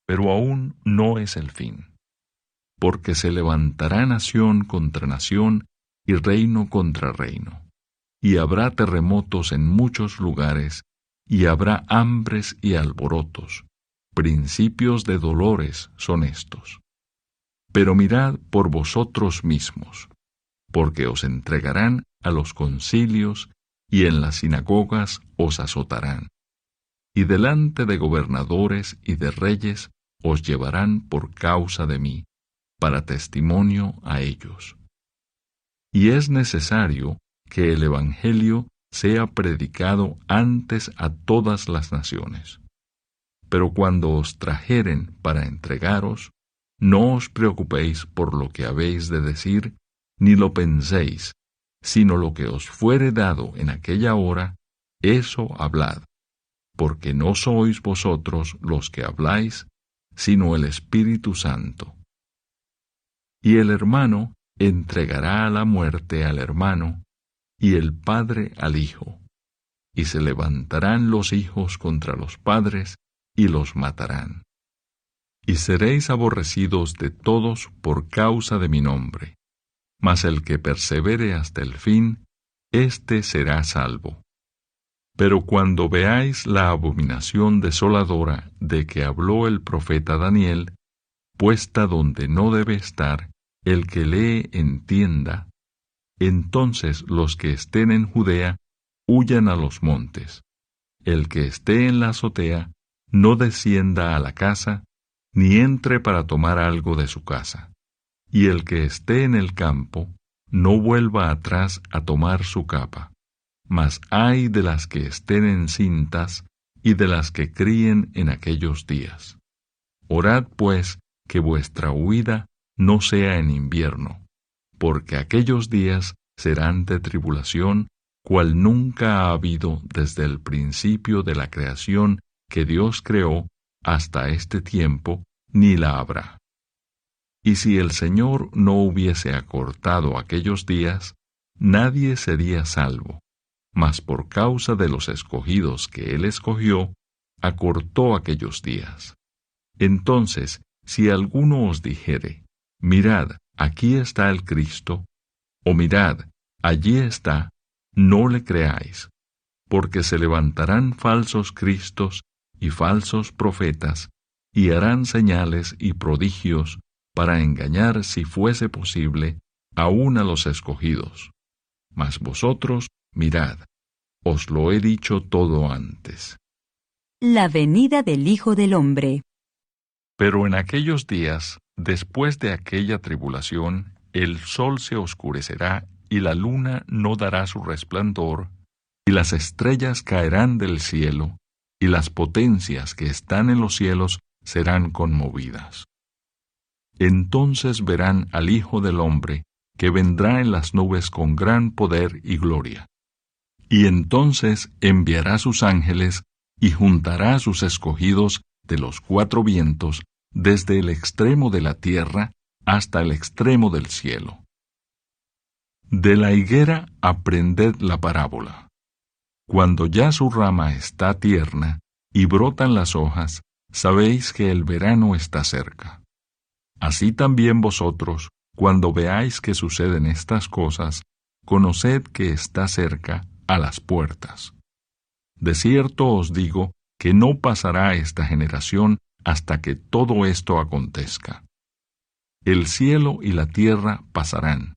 pero aún no es el fin. Porque se levantará nación contra nación y reino contra reino, y habrá terremotos en muchos lugares, y habrá hambres y alborotos. Principios de dolores son estos. Pero mirad por vosotros mismos, porque os entregarán a los concilios, y en las sinagogas os azotarán. Y delante de gobernadores y de reyes os llevarán por causa de mí, para testimonio a ellos. Y es necesario que el Evangelio sea predicado antes a todas las naciones. Pero cuando os trajeren para entregaros, no os preocupéis por lo que habéis de decir, ni lo penséis, sino lo que os fuere dado en aquella hora, eso hablad, porque no sois vosotros los que habláis, sino el Espíritu Santo. Y el hermano entregará a la muerte al hermano, y el padre al hijo, y se levantarán los hijos contra los padres, y los matarán. Y seréis aborrecidos de todos por causa de mi nombre, mas el que persevere hasta el fin, éste será salvo. Pero cuando veáis la abominación desoladora de que habló el profeta Daniel, puesta donde no debe estar, el que lee entienda, entonces los que estén en Judea huyan a los montes. El que esté en la azotea no descienda a la casa, ni entre para tomar algo de su casa. Y el que esté en el campo no vuelva atrás a tomar su capa. Mas ay de las que estén encintas y de las que críen en aquellos días. Orad pues que vuestra huida no sea en invierno, porque aquellos días serán de tribulación, cual nunca ha habido desde el principio de la creación que Dios creó hasta este tiempo, ni la habrá. Y si el Señor no hubiese acortado aquellos días, nadie sería salvo, mas por causa de los escogidos que Él escogió, acortó aquellos días. Entonces, si alguno os dijere: Mirad, aquí está el Cristo, o mirad, allí está, no le creáis, porque se levantarán falsos cristos y falsos profetas, y harán señales y prodigios para engañar, si fuese posible, aun a los escogidos. Mas vosotros, mirad, os lo he dicho todo antes. La venida del Hijo del Hombre. Pero en aquellos días, después de aquella tribulación, el sol se oscurecerá, y la luna no dará su resplandor, y las estrellas caerán del cielo, y las potencias que están en los cielos serán conmovidas. Entonces verán al Hijo del Hombre, que vendrá en las nubes con gran poder y gloria. Y entonces enviará sus ángeles, y juntará a sus escogidos de los cuatro vientos, desde el extremo de la tierra hasta el extremo del cielo. De la higuera aprended la parábola. Cuando ya su rama está tierna y brotan las hojas, sabéis que el verano está cerca. Así también vosotros, cuando veáis que suceden estas cosas, conoced que está cerca, a las puertas. De cierto os digo que no pasará esta generación hasta que todo esto acontezca. El cielo y la tierra pasarán,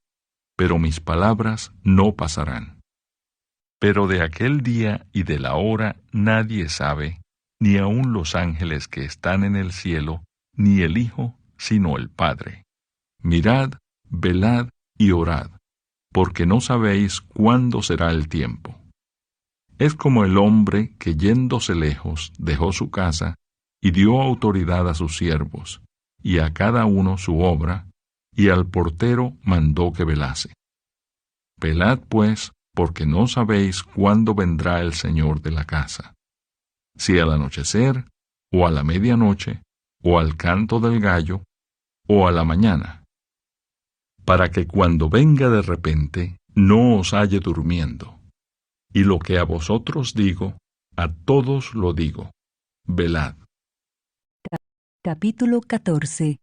pero mis palabras no pasarán. Pero de aquel día y de la hora nadie sabe, ni aun los ángeles que están en el cielo, ni el Hijo, sino el Padre. Mirad, velad y orad, porque no sabéis cuándo será el tiempo. Es como el hombre que yéndose lejos dejó su casa y dio autoridad a sus siervos, y a cada uno su obra, y al portero mandó que velase. Velad pues, porque no sabéis cuándo vendrá el Señor de la casa, si al anochecer, o a la medianoche, o al canto del gallo, o a la mañana, para que cuando venga de repente no os halle durmiendo. Y lo que a vosotros digo, a todos lo digo, velad. Capítulo 14.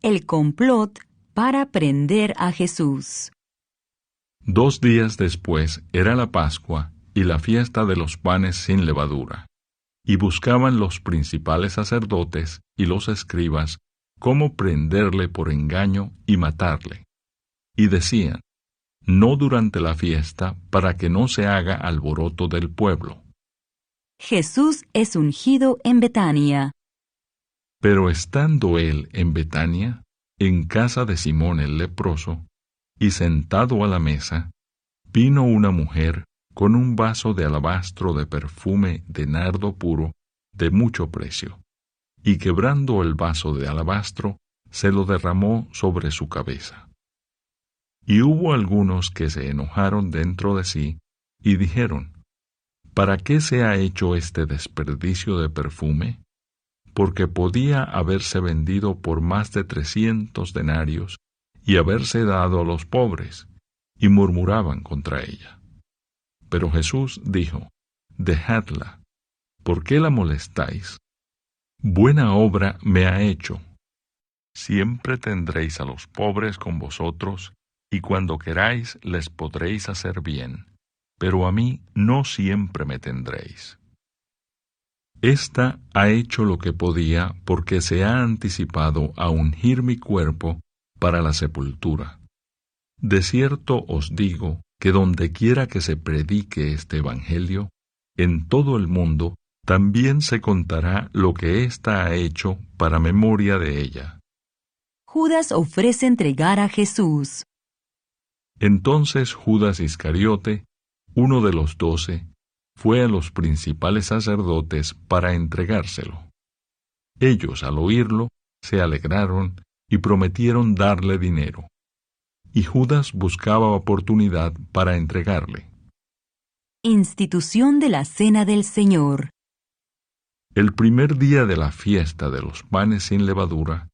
El complot para prender a Jesús. 2 días después era la Pascua y la fiesta de los panes sin levadura, y buscaban los principales sacerdotes y los escribas cómo prenderle por engaño y matarle. Y decían, no durante la fiesta, para que no se haga alboroto del pueblo. Jesús es ungido en Betania. Pero estando él en Betania, en casa de Simón el leproso, y sentado a la mesa, vino una mujer con un vaso de alabastro de perfume de nardo puro de mucho precio, y quebrando el vaso de alabastro, se lo derramó sobre su cabeza. Y hubo algunos que se enojaron dentro de sí, y dijeron, ¿para qué se ha hecho este desperdicio de perfume? Porque podía haberse vendido por más de 300 denarios y haberse dado a los pobres, y murmuraban contra ella. Pero Jesús dijo, dejadla, ¿por qué la molestáis? Buena obra me ha hecho. Siempre tendréis a los pobres con vosotros, y cuando queráis les podréis hacer bien, pero a mí no siempre me tendréis. Esta ha hecho lo que podía porque se ha anticipado a ungir mi cuerpo para la sepultura. De cierto os digo que dondequiera que se predique este evangelio, en todo el mundo también se contará lo que ésta ha hecho para memoria de ella. Judas ofrece entregar a Jesús. Entonces Judas Iscariote, uno de los 12, fue a los principales sacerdotes para entregárselo. Ellos, al oírlo, se alegraron y prometieron darle dinero. Y Judas buscaba oportunidad para entregarle. Institución de la Cena del Señor. El primer día de la fiesta de los panes sin levadura,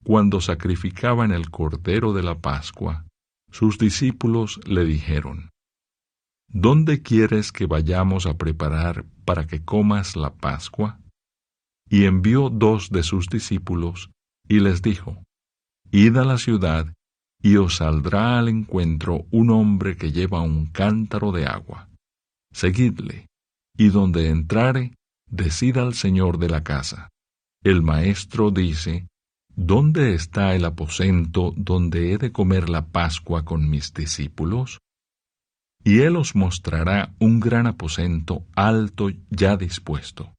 cuando sacrificaban el cordero de la Pascua, sus discípulos le dijeron, ¿dónde quieres que vayamos a preparar para que comas la Pascua? Y envió 2 de sus discípulos, y les dijo, id a la ciudad, y os saldrá al encuentro un hombre que lleva un cántaro de agua. Seguidle, y donde entrare, decid al señor de la casa, el maestro dice, ¿dónde está el aposento donde he de comer la Pascua con mis discípulos? Y él os mostrará un gran aposento alto ya dispuesto.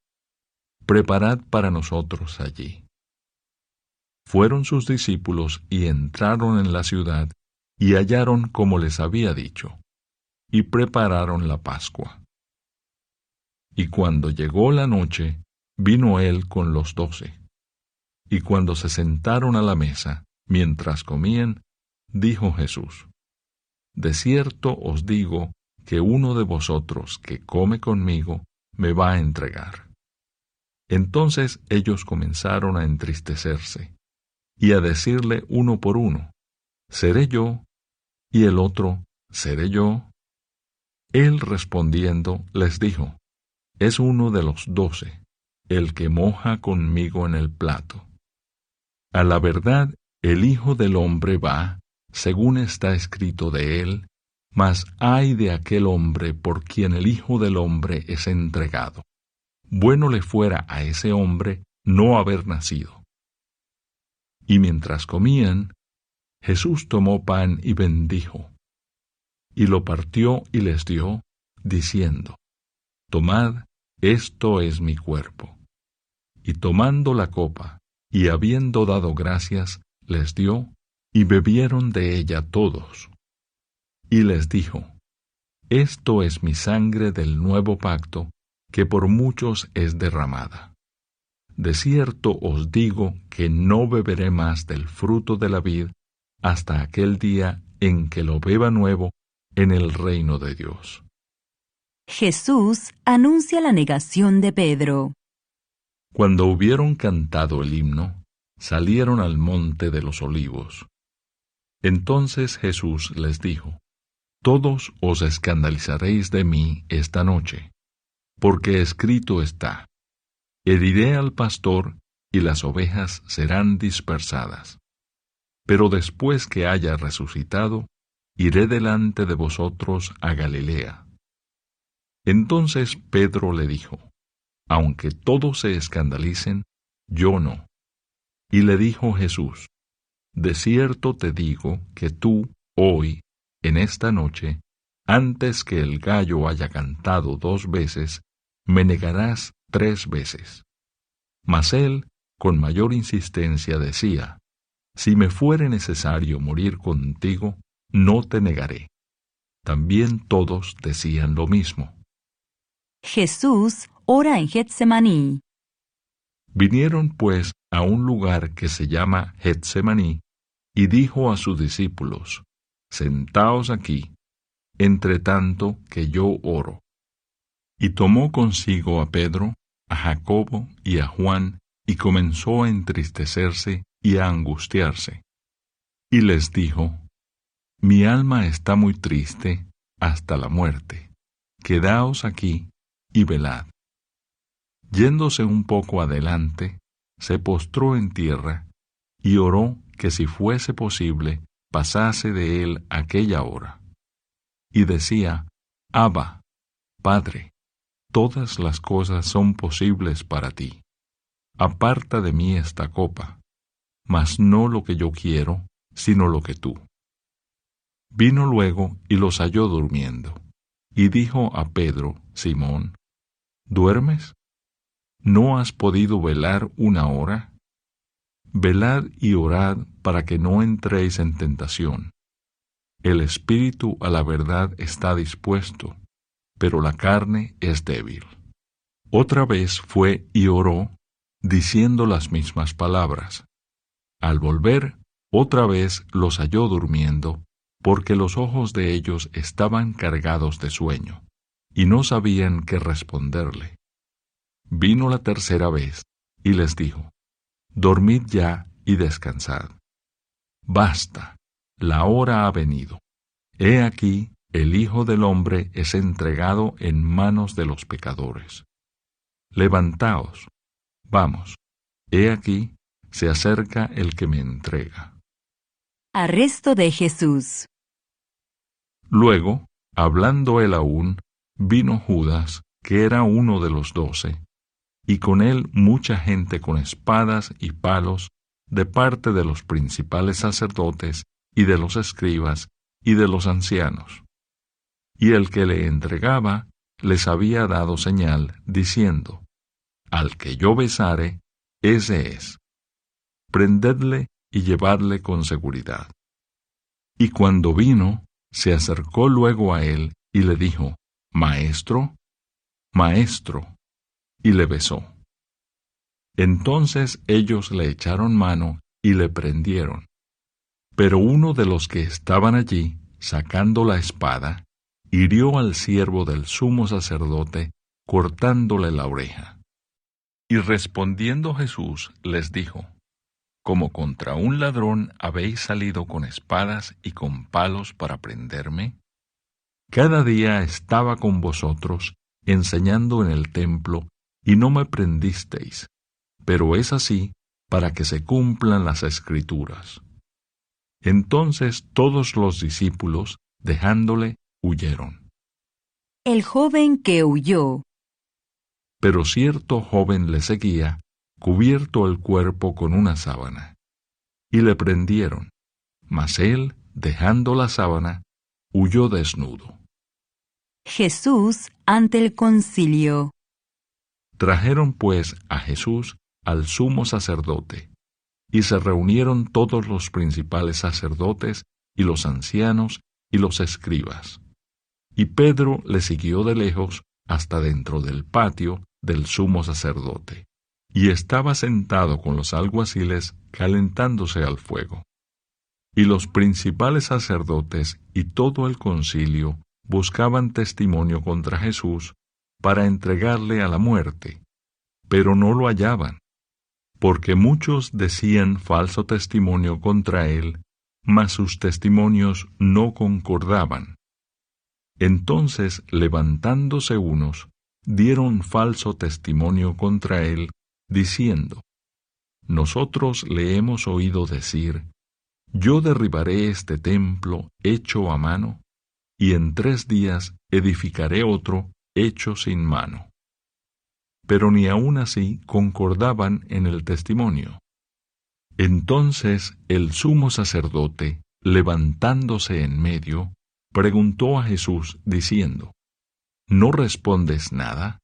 Preparad para nosotros allí. Fueron sus discípulos y entraron en la ciudad, y hallaron como les había dicho, y prepararon la Pascua. Y cuando llegó la noche, vino él con los 12. Y cuando se sentaron a la mesa, mientras comían, dijo Jesús, de cierto os digo que uno de vosotros que come conmigo me va a entregar. Entonces ellos comenzaron a entristecerse, y a decirle uno por uno, ¿seré yo? Y el otro, ¿seré yo? Él respondiendo les dijo, es uno de los 12, el que moja conmigo en el plato. A la verdad, el Hijo del Hombre va, según está escrito de él, mas ay de aquel hombre por quien el Hijo del Hombre es entregado. Bueno le fuera a ese hombre no haber nacido. Y mientras comían, Jesús tomó pan y bendijo, y lo partió y les dio, diciendo, tomad, esto es mi cuerpo. Y tomando la copa, y habiendo dado gracias, les dio, y bebieron de ella todos. Y les dijo, esto es mi sangre del nuevo pacto, que por muchos es derramada. de cierto os digo que no beberé más del fruto de la vid hasta aquel día en que lo beba nuevo en el reino de Dios. Jesús anuncia la negación de Pedro. Cuando hubieron cantado el himno, salieron al monte de los olivos. Entonces Jesús les dijo: Todos os escandalizaréis de mí esta noche, porque escrito está: Heriré al pastor, y las ovejas serán dispersadas. Pero después que haya resucitado, iré delante de vosotros a Galilea. Entonces Pedro le dijo: Aunque todos se escandalicen, yo no. Y le dijo Jesús: De cierto te digo que tú, hoy, en esta noche, antes que el gallo haya cantado 2 veces, me negarás 3 veces. Mas él, con mayor insistencia, decía: Si me fuere necesario morir contigo, no te negaré. También todos decían lo mismo. Jesús ora en Getsemaní. Vinieron pues a un lugar que se llama Getsemaní, y dijo a sus discípulos: Sentaos aquí, entre tanto que yo oro. Y tomó consigo a Pedro, a Jacobo y a Juan, y comenzó a entristecerse y a angustiarse. Y les dijo: Mi alma está muy triste hasta la muerte. Quedaos aquí y velad. Yéndose un poco adelante, se postró en tierra y oró que si fuese posible pasase de él aquella hora. Y decía: Abba, Padre, todas las cosas son posibles para ti. Aparta de mí esta copa, mas no lo que yo quiero, sino lo que tú. Vino luego y los halló durmiendo, y dijo a Pedro: Simón, ¿duermes? ¿No has podido velar 1 hora? Velad y orad para que no entréis en tentación. El espíritu a la verdad está dispuesto, pero la carne es débil. Otra vez fue y oró, diciendo las mismas palabras. Al volver, otra vez los halló durmiendo, porque los ojos de ellos estaban cargados de sueño, y no sabían qué responderle. Vino la tercera vez, y les dijo: Dormid ya y descansad. Basta, la hora ha venido. He aquí, el Hijo del Hombre es entregado en manos de los pecadores. Levantaos, vamos, he aquí, se acerca el que me entrega. Arresto de Jesús. Luego, hablando él aún, vino Judas, que era uno de los 12, y con él mucha gente con espadas y palos, de parte de los principales sacerdotes, y de los escribas, y de los ancianos. Y el que le entregaba, les había dado señal, diciendo: Al que yo besare, ese es. Prendedle y llevadle con seguridad. Y cuando vino, se acercó luego a él, y le dijo: Maestro, Maestro, y le besó. Entonces ellos le echaron mano y le prendieron. Pero uno de los que estaban allí, sacando la espada, hirió al siervo del sumo sacerdote, cortándole la oreja. Y respondiendo Jesús les dijo: ¿Como contra un ladrón habéis salido con espadas y con palos para prenderme? Cada día estaba con vosotros, enseñando en el templo, y no me prendisteis, pero es así para que se cumplan las Escrituras. Entonces todos los discípulos, dejándole, huyeron. El joven que huyó. Pero cierto joven le seguía, cubierto el cuerpo con una sábana. Y le prendieron, mas él, dejando la sábana, huyó desnudo. Jesús ante el concilio. Trajeron pues a Jesús al sumo sacerdote, y se reunieron todos los principales sacerdotes, y los ancianos, y los escribas. Y Pedro le siguió de lejos hasta dentro del patio del sumo sacerdote. y estaba sentado con los alguaciles calentándose al fuego. Y los principales sacerdotes y todo el concilio buscaban testimonio contra Jesús para entregarle a la muerte, pero no lo hallaban, porque muchos decían falso testimonio contra él, mas sus testimonios no concordaban. Entonces, levantándose unos, dieron falso testimonio contra él, diciendo: Nosotros le hemos oído decir: Yo derribaré este templo hecho a mano, y en 3 días edificaré otro hecho sin mano. Pero ni aun así concordaban en el testimonio. Entonces el sumo sacerdote, levantándose en medio, preguntó a Jesús, diciendo: ¿No respondes nada?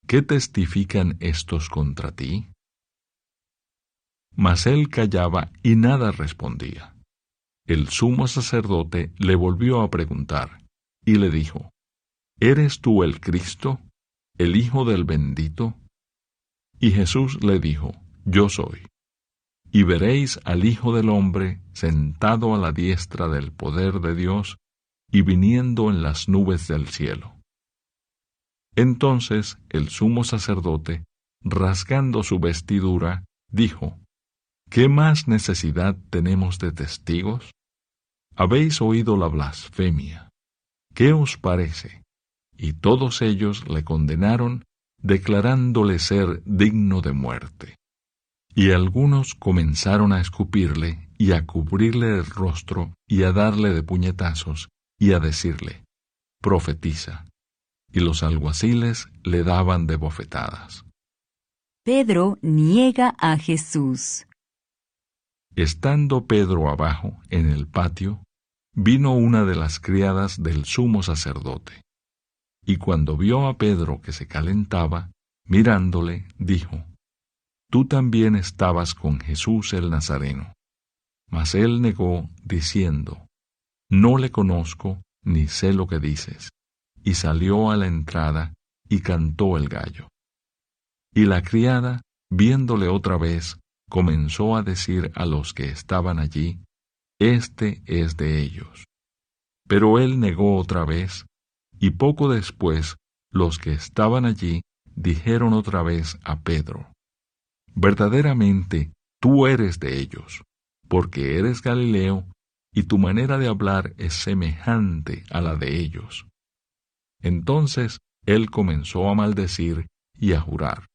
¿Qué testifican estos contra ti? Mas él callaba y nada respondía. El sumo sacerdote le volvió a preguntar, y le dijo: ¿Eres tú el Cristo, el Hijo del Bendito? Y Jesús le dijo: Yo soy. Y veréis al Hijo del Hombre sentado a la diestra del poder de Dios, y viniendo en las nubes del cielo. Entonces el sumo sacerdote, rasgando su vestidura, dijo: ¿Qué más necesidad tenemos de testigos? Habéis oído la blasfemia. ¿Qué os parece? Y todos ellos le condenaron, declarándole ser digno de muerte. Y algunos comenzaron a escupirle, y a cubrirle el rostro, y a darle de puñetazos, y a decirle: Profetiza. Y los alguaciles le daban de bofetadas. Pedro niega a Jesús. Estando Pedro abajo, en el patio, vino una de las criadas del sumo sacerdote. Y cuando vio a Pedro que se calentaba, mirándole, dijo: Tú también estabas con Jesús el Nazareno. Mas él negó, diciendo: No le conozco, ni sé lo que dices. Y salió a la entrada, y cantó el gallo. Y la criada, viéndole otra vez, comenzó a decir a los que estaban allí: Este es de ellos. Pero él negó otra vez, y poco después los que estaban allí dijeron otra vez a Pedro: Verdaderamente tú eres de ellos, porque eres Galileo, y tu manera de hablar es semejante a la de ellos. Entonces él comenzó a maldecir y a jurar: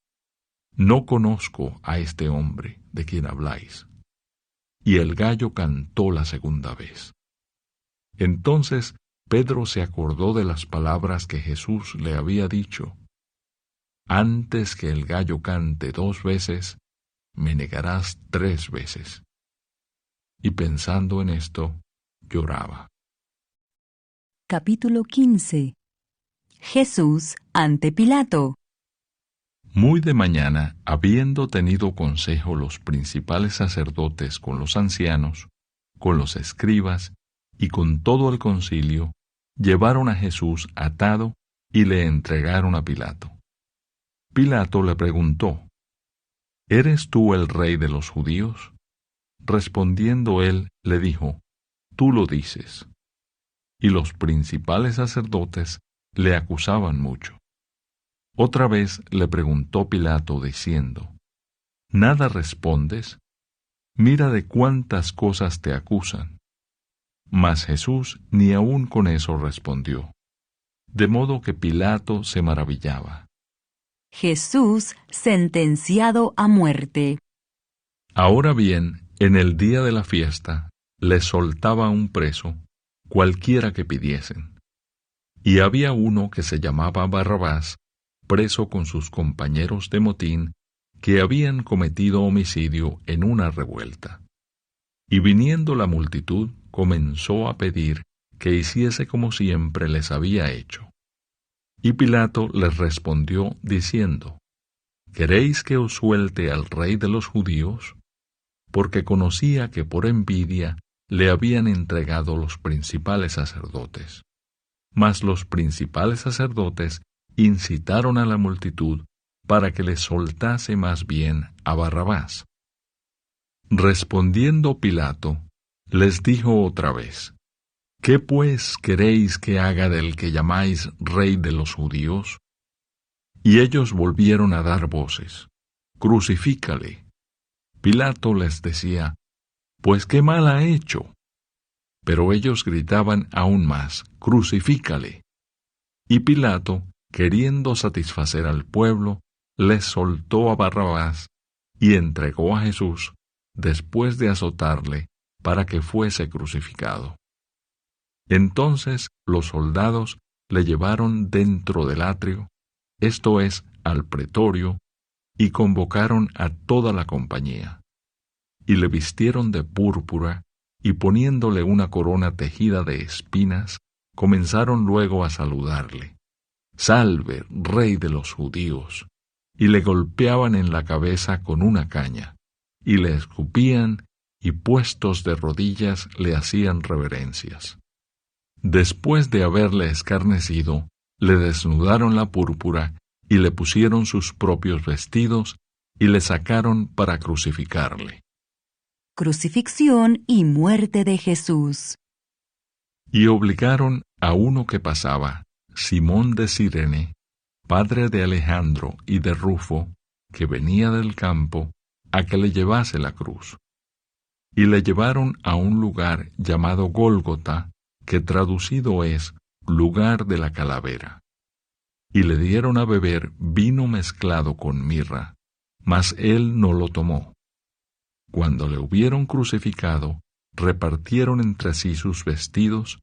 No conozco a este hombre de quien habláis. Y el gallo cantó la segunda vez. Entonces Pedro se acordó de las palabras que Jesús le había dicho: Antes que el gallo cante 2 veces, me negarás 3 veces. Y pensando en esto, lloraba. Capítulo 15. Jesús ante Pilato. Muy de mañana, habiendo tenido consejo los principales sacerdotes con los ancianos, con los escribas y con todo el concilio, llevaron a Jesús atado y le entregaron a Pilato. Pilato le preguntó: ¿Eres tú el rey de los judíos? Respondiendo él, le dijo: Tú lo dices. Y los principales sacerdotes le acusaban mucho. Otra vez le preguntó Pilato, diciendo: ¿Nada respondes? Mira de cuántas cosas te acusan. Mas Jesús ni aun con eso respondió. De modo que Pilato se maravillaba. Jesús sentenciado a muerte. Ahora bien, en el día de la fiesta, les soltaba un preso, cualquiera que pidiesen. Y había uno que se llamaba Barrabás, preso con sus compañeros de motín, que habían cometido homicidio en una revuelta. Y viniendo la multitud, comenzó a pedir que hiciese como siempre les había hecho. Y Pilato les respondió diciendo: ¿Queréis que os suelte al rey de los judíos? Porque conocía que por envidia le habían entregado los principales sacerdotes. Mas los principales sacerdotes incitaron a la multitud para que le soltase más bien a Barrabás. Respondiendo Pilato, les dijo otra vez: ¿Qué pues queréis que haga del que llamáis Rey de los judíos? Y ellos volvieron a dar voces: Crucifícale. Pilato les decía: Pues qué mal ha hecho. Pero ellos gritaban aún más: Crucifícale. Y Pilato, queriendo satisfacer al pueblo, les soltó a Barrabás y entregó a Jesús, después de azotarle, para que fuese crucificado. Entonces los soldados le llevaron dentro del atrio, esto es, al pretorio, y convocaron a toda la compañía. Y le vistieron de púrpura, y poniéndole una corona tejida de espinas, comenzaron luego a saludarle: Salve, Rey de los judíos. Y le golpeaban en la cabeza con una caña, y le escupían, y puestos de rodillas le hacían reverencias. Después de haberle escarnecido, le desnudaron la púrpura, y le pusieron sus propios vestidos, y le sacaron para crucificarle. Crucifixión y muerte de Jesús. Y obligaron a uno que pasaba, Simón de Cirene, padre de Alejandro y de Rufo, que venía del campo, a que le llevase la cruz. Y le llevaron a un lugar llamado Gólgota, que traducido es lugar de la calavera. Y le dieron a beber vino mezclado con mirra, mas él no lo tomó. Cuando le hubieron crucificado, repartieron entre sí sus vestidos,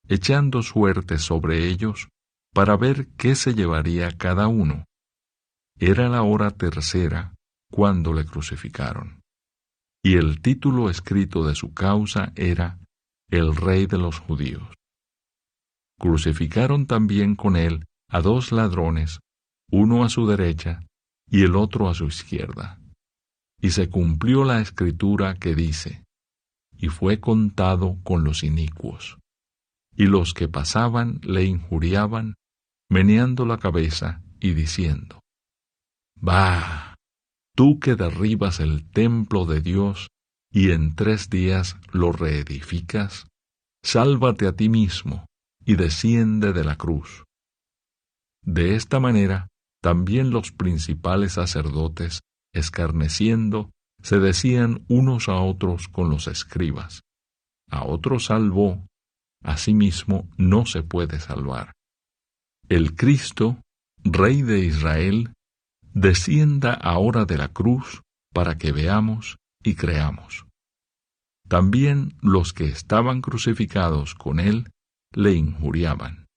echando suerte sobre ellos, para ver qué se llevaría cada uno. Era la hora tercera, cuando le crucificaron. Y el título escrito de su causa era El Rey de los Judíos. Crucificaron también con él a 2 ladrones, uno a su derecha y el otro a su izquierda. Y se cumplió la escritura que dice: Y fue contado con los inicuos. Y los que pasaban le injuriaban, meneando la cabeza y diciendo: Bah, tú que derribas el templo de Dios y en 3 días lo reedificas, sálvate a ti mismo y desciende de la cruz. De esta manera, también los principales sacerdotes, escarneciendo, se decían unos a otros con los escribas: A otro salvó, a sí mismo no se puede salvar. El Cristo, Rey de Israel, descienda ahora de la cruz para que veamos y creamos. También los que estaban crucificados con él le injuriaban.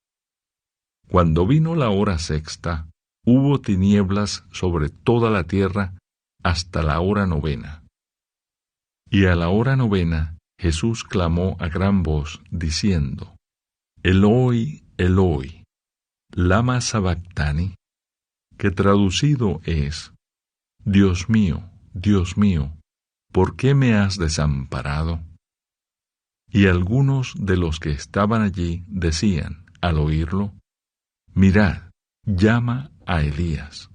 Cuando vino la hora sexta, hubo tinieblas sobre toda la tierra hasta la hora 9. Y a la hora 9 Jesús clamó a gran voz, diciendo: Eloi, Eloi, lama sabactani, que traducido es: Dios mío, ¿por qué me has desamparado? Y algunos de los que estaban allí decían, al oírlo: Mirad, llama a Elías.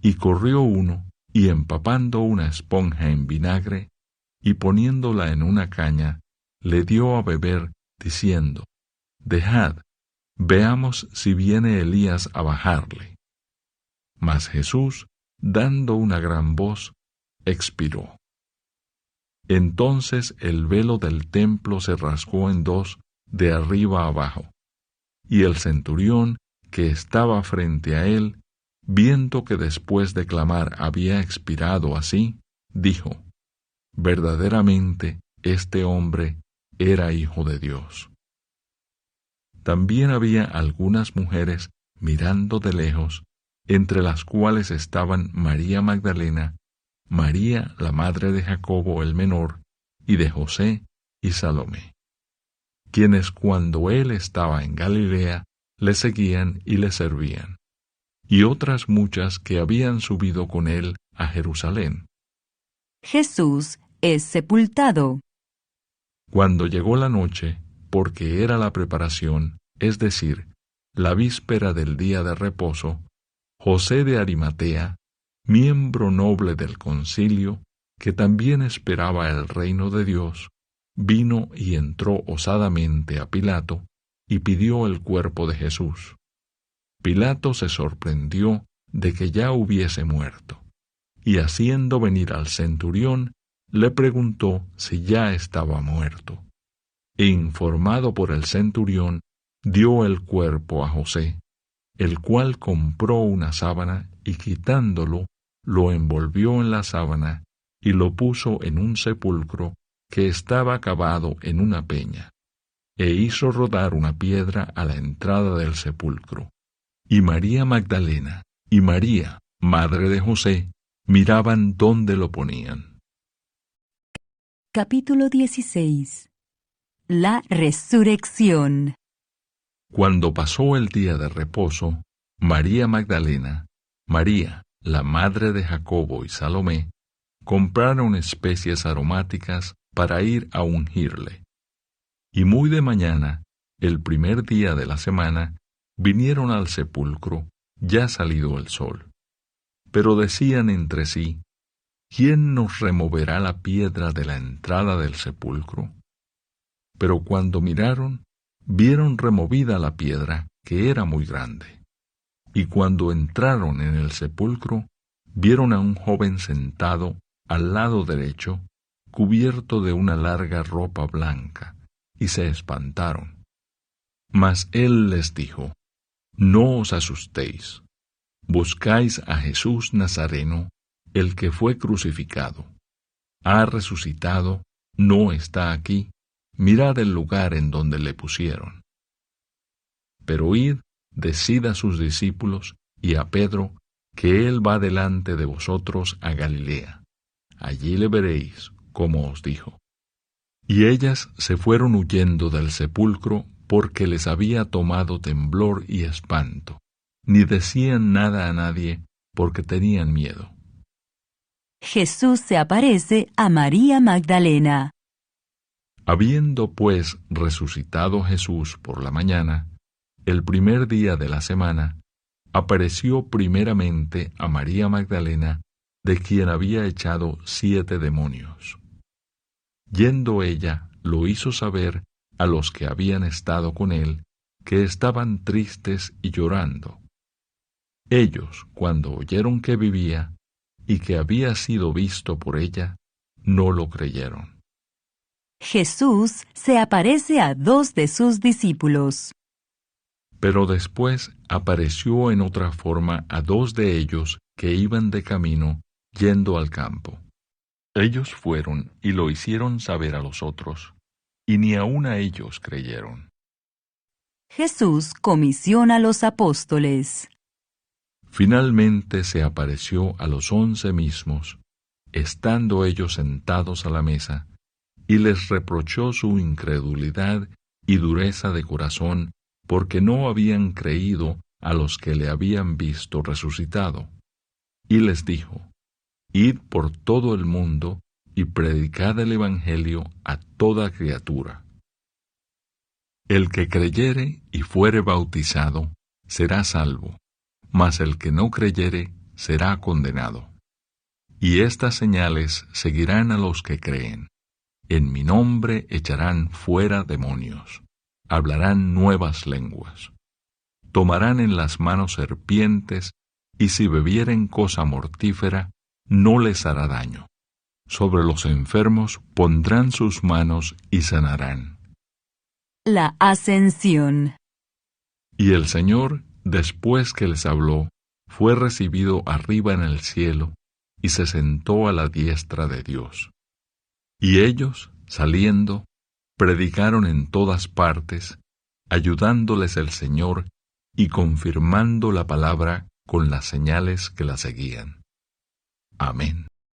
Y corrió uno, y empapando una esponja en vinagre, y poniéndola en una caña, le dio a beber, diciendo: Dejad, veamos si viene Elías a bajarle. Mas Jesús, dando una gran voz, expiró. Entonces el velo del templo se rasgó en 2, de arriba abajo. Y el centurión, que estaba frente a él, viendo que después de clamar había expirado así, dijo: Verdaderamente este hombre era Hijo de Dios. También había algunas mujeres mirando de lejos, entre las cuales estaban María Magdalena, María la madre de Jacobo el menor, y de José y Salomé, quienes cuando él estaba en Galilea le seguían y le servían, y otras muchas que habían subido con él a Jerusalén. Jesús es sepultado. Cuando llegó la noche, porque era la preparación, es decir, la víspera del día de reposo, José de Arimatea, miembro noble del concilio, que también esperaba el reino de Dios, vino y entró osadamente a Pilato y pidió el cuerpo de Jesús. Pilato se sorprendió de que ya hubiese muerto, y haciendo venir al centurión, le preguntó si ya estaba muerto. E informado por el centurión, dio el cuerpo a José, el cual compró una sábana y quitándolo, lo envolvió en la sábana y lo puso en un sepulcro que estaba cavado en una peña, e hizo rodar una piedra a la entrada del sepulcro. Y María Magdalena y María, madre de José, miraban dónde lo ponían. Capítulo 16. La resurrección. Cuando pasó el día de reposo, María Magdalena, María, la madre de Jacobo y Salomé, compraron especies aromáticas para ir a ungirle. Y muy de mañana, el primer día de la semana, vinieron al sepulcro, ya salido el sol. Pero decían entre sí, ¿quién nos removerá la piedra de la entrada del sepulcro? Pero cuando miraron, vieron removida la piedra, que era muy grande. Y cuando entraron en el sepulcro, vieron a un joven sentado al lado derecho, cubierto de una larga ropa blanca, y se espantaron. Mas él les dijo, no os asustéis. Buscáis a Jesús Nazareno, el que fue crucificado. Ha resucitado, no está aquí. Mirad el lugar en donde le pusieron. Pero id, decid a sus discípulos y a Pedro, que él va delante de vosotros a Galilea. Allí le veréis, como os dijo. Y ellas se fueron huyendo del sepulcro, porque les había tomado temblor y espanto. Ni decían nada a nadie, porque tenían miedo. Jesús se aparece a María Magdalena. Habiendo pues resucitado Jesús por la mañana, el primer día de la semana, apareció primeramente a María Magdalena, de quien había echado 7 demonios. Yendo ella, lo hizo saber a los que habían estado con él, que estaban tristes y llorando. Ellos, cuando oyeron que vivía, y que había sido visto por ella, no lo creyeron. Jesús se aparece a 2 de sus discípulos. Pero después apareció en otra forma a 2 de ellos que iban de camino, yendo al campo. Ellos fueron y lo hicieron saber a los otros, y ni aun a ellos creyeron. Jesús comisiona a los apóstoles. Finalmente se apareció a los 11 mismos, estando ellos sentados a la mesa, y les reprochó su incredulidad y dureza de corazón, porque no habían creído a los que le habían visto resucitado. Y les dijo, id por todo el mundo y predicad el Evangelio a toda criatura. El que creyere y fuere bautizado será salvo, mas el que no creyere será condenado. Y estas señales seguirán a los que creen. En mi nombre echarán fuera demonios, hablarán nuevas lenguas, tomarán en las manos serpientes, y si bebieren cosa mortífera, no les hará daño. Sobre los enfermos pondrán sus manos y sanarán. La ascensión. Y el Señor, después que les habló, fue recibido arriba en el cielo, y se sentó a la diestra de Dios. Y ellos, saliendo, predicaron en todas partes, ayudándoles el Señor y confirmando la palabra con las señales que la seguían. Amén.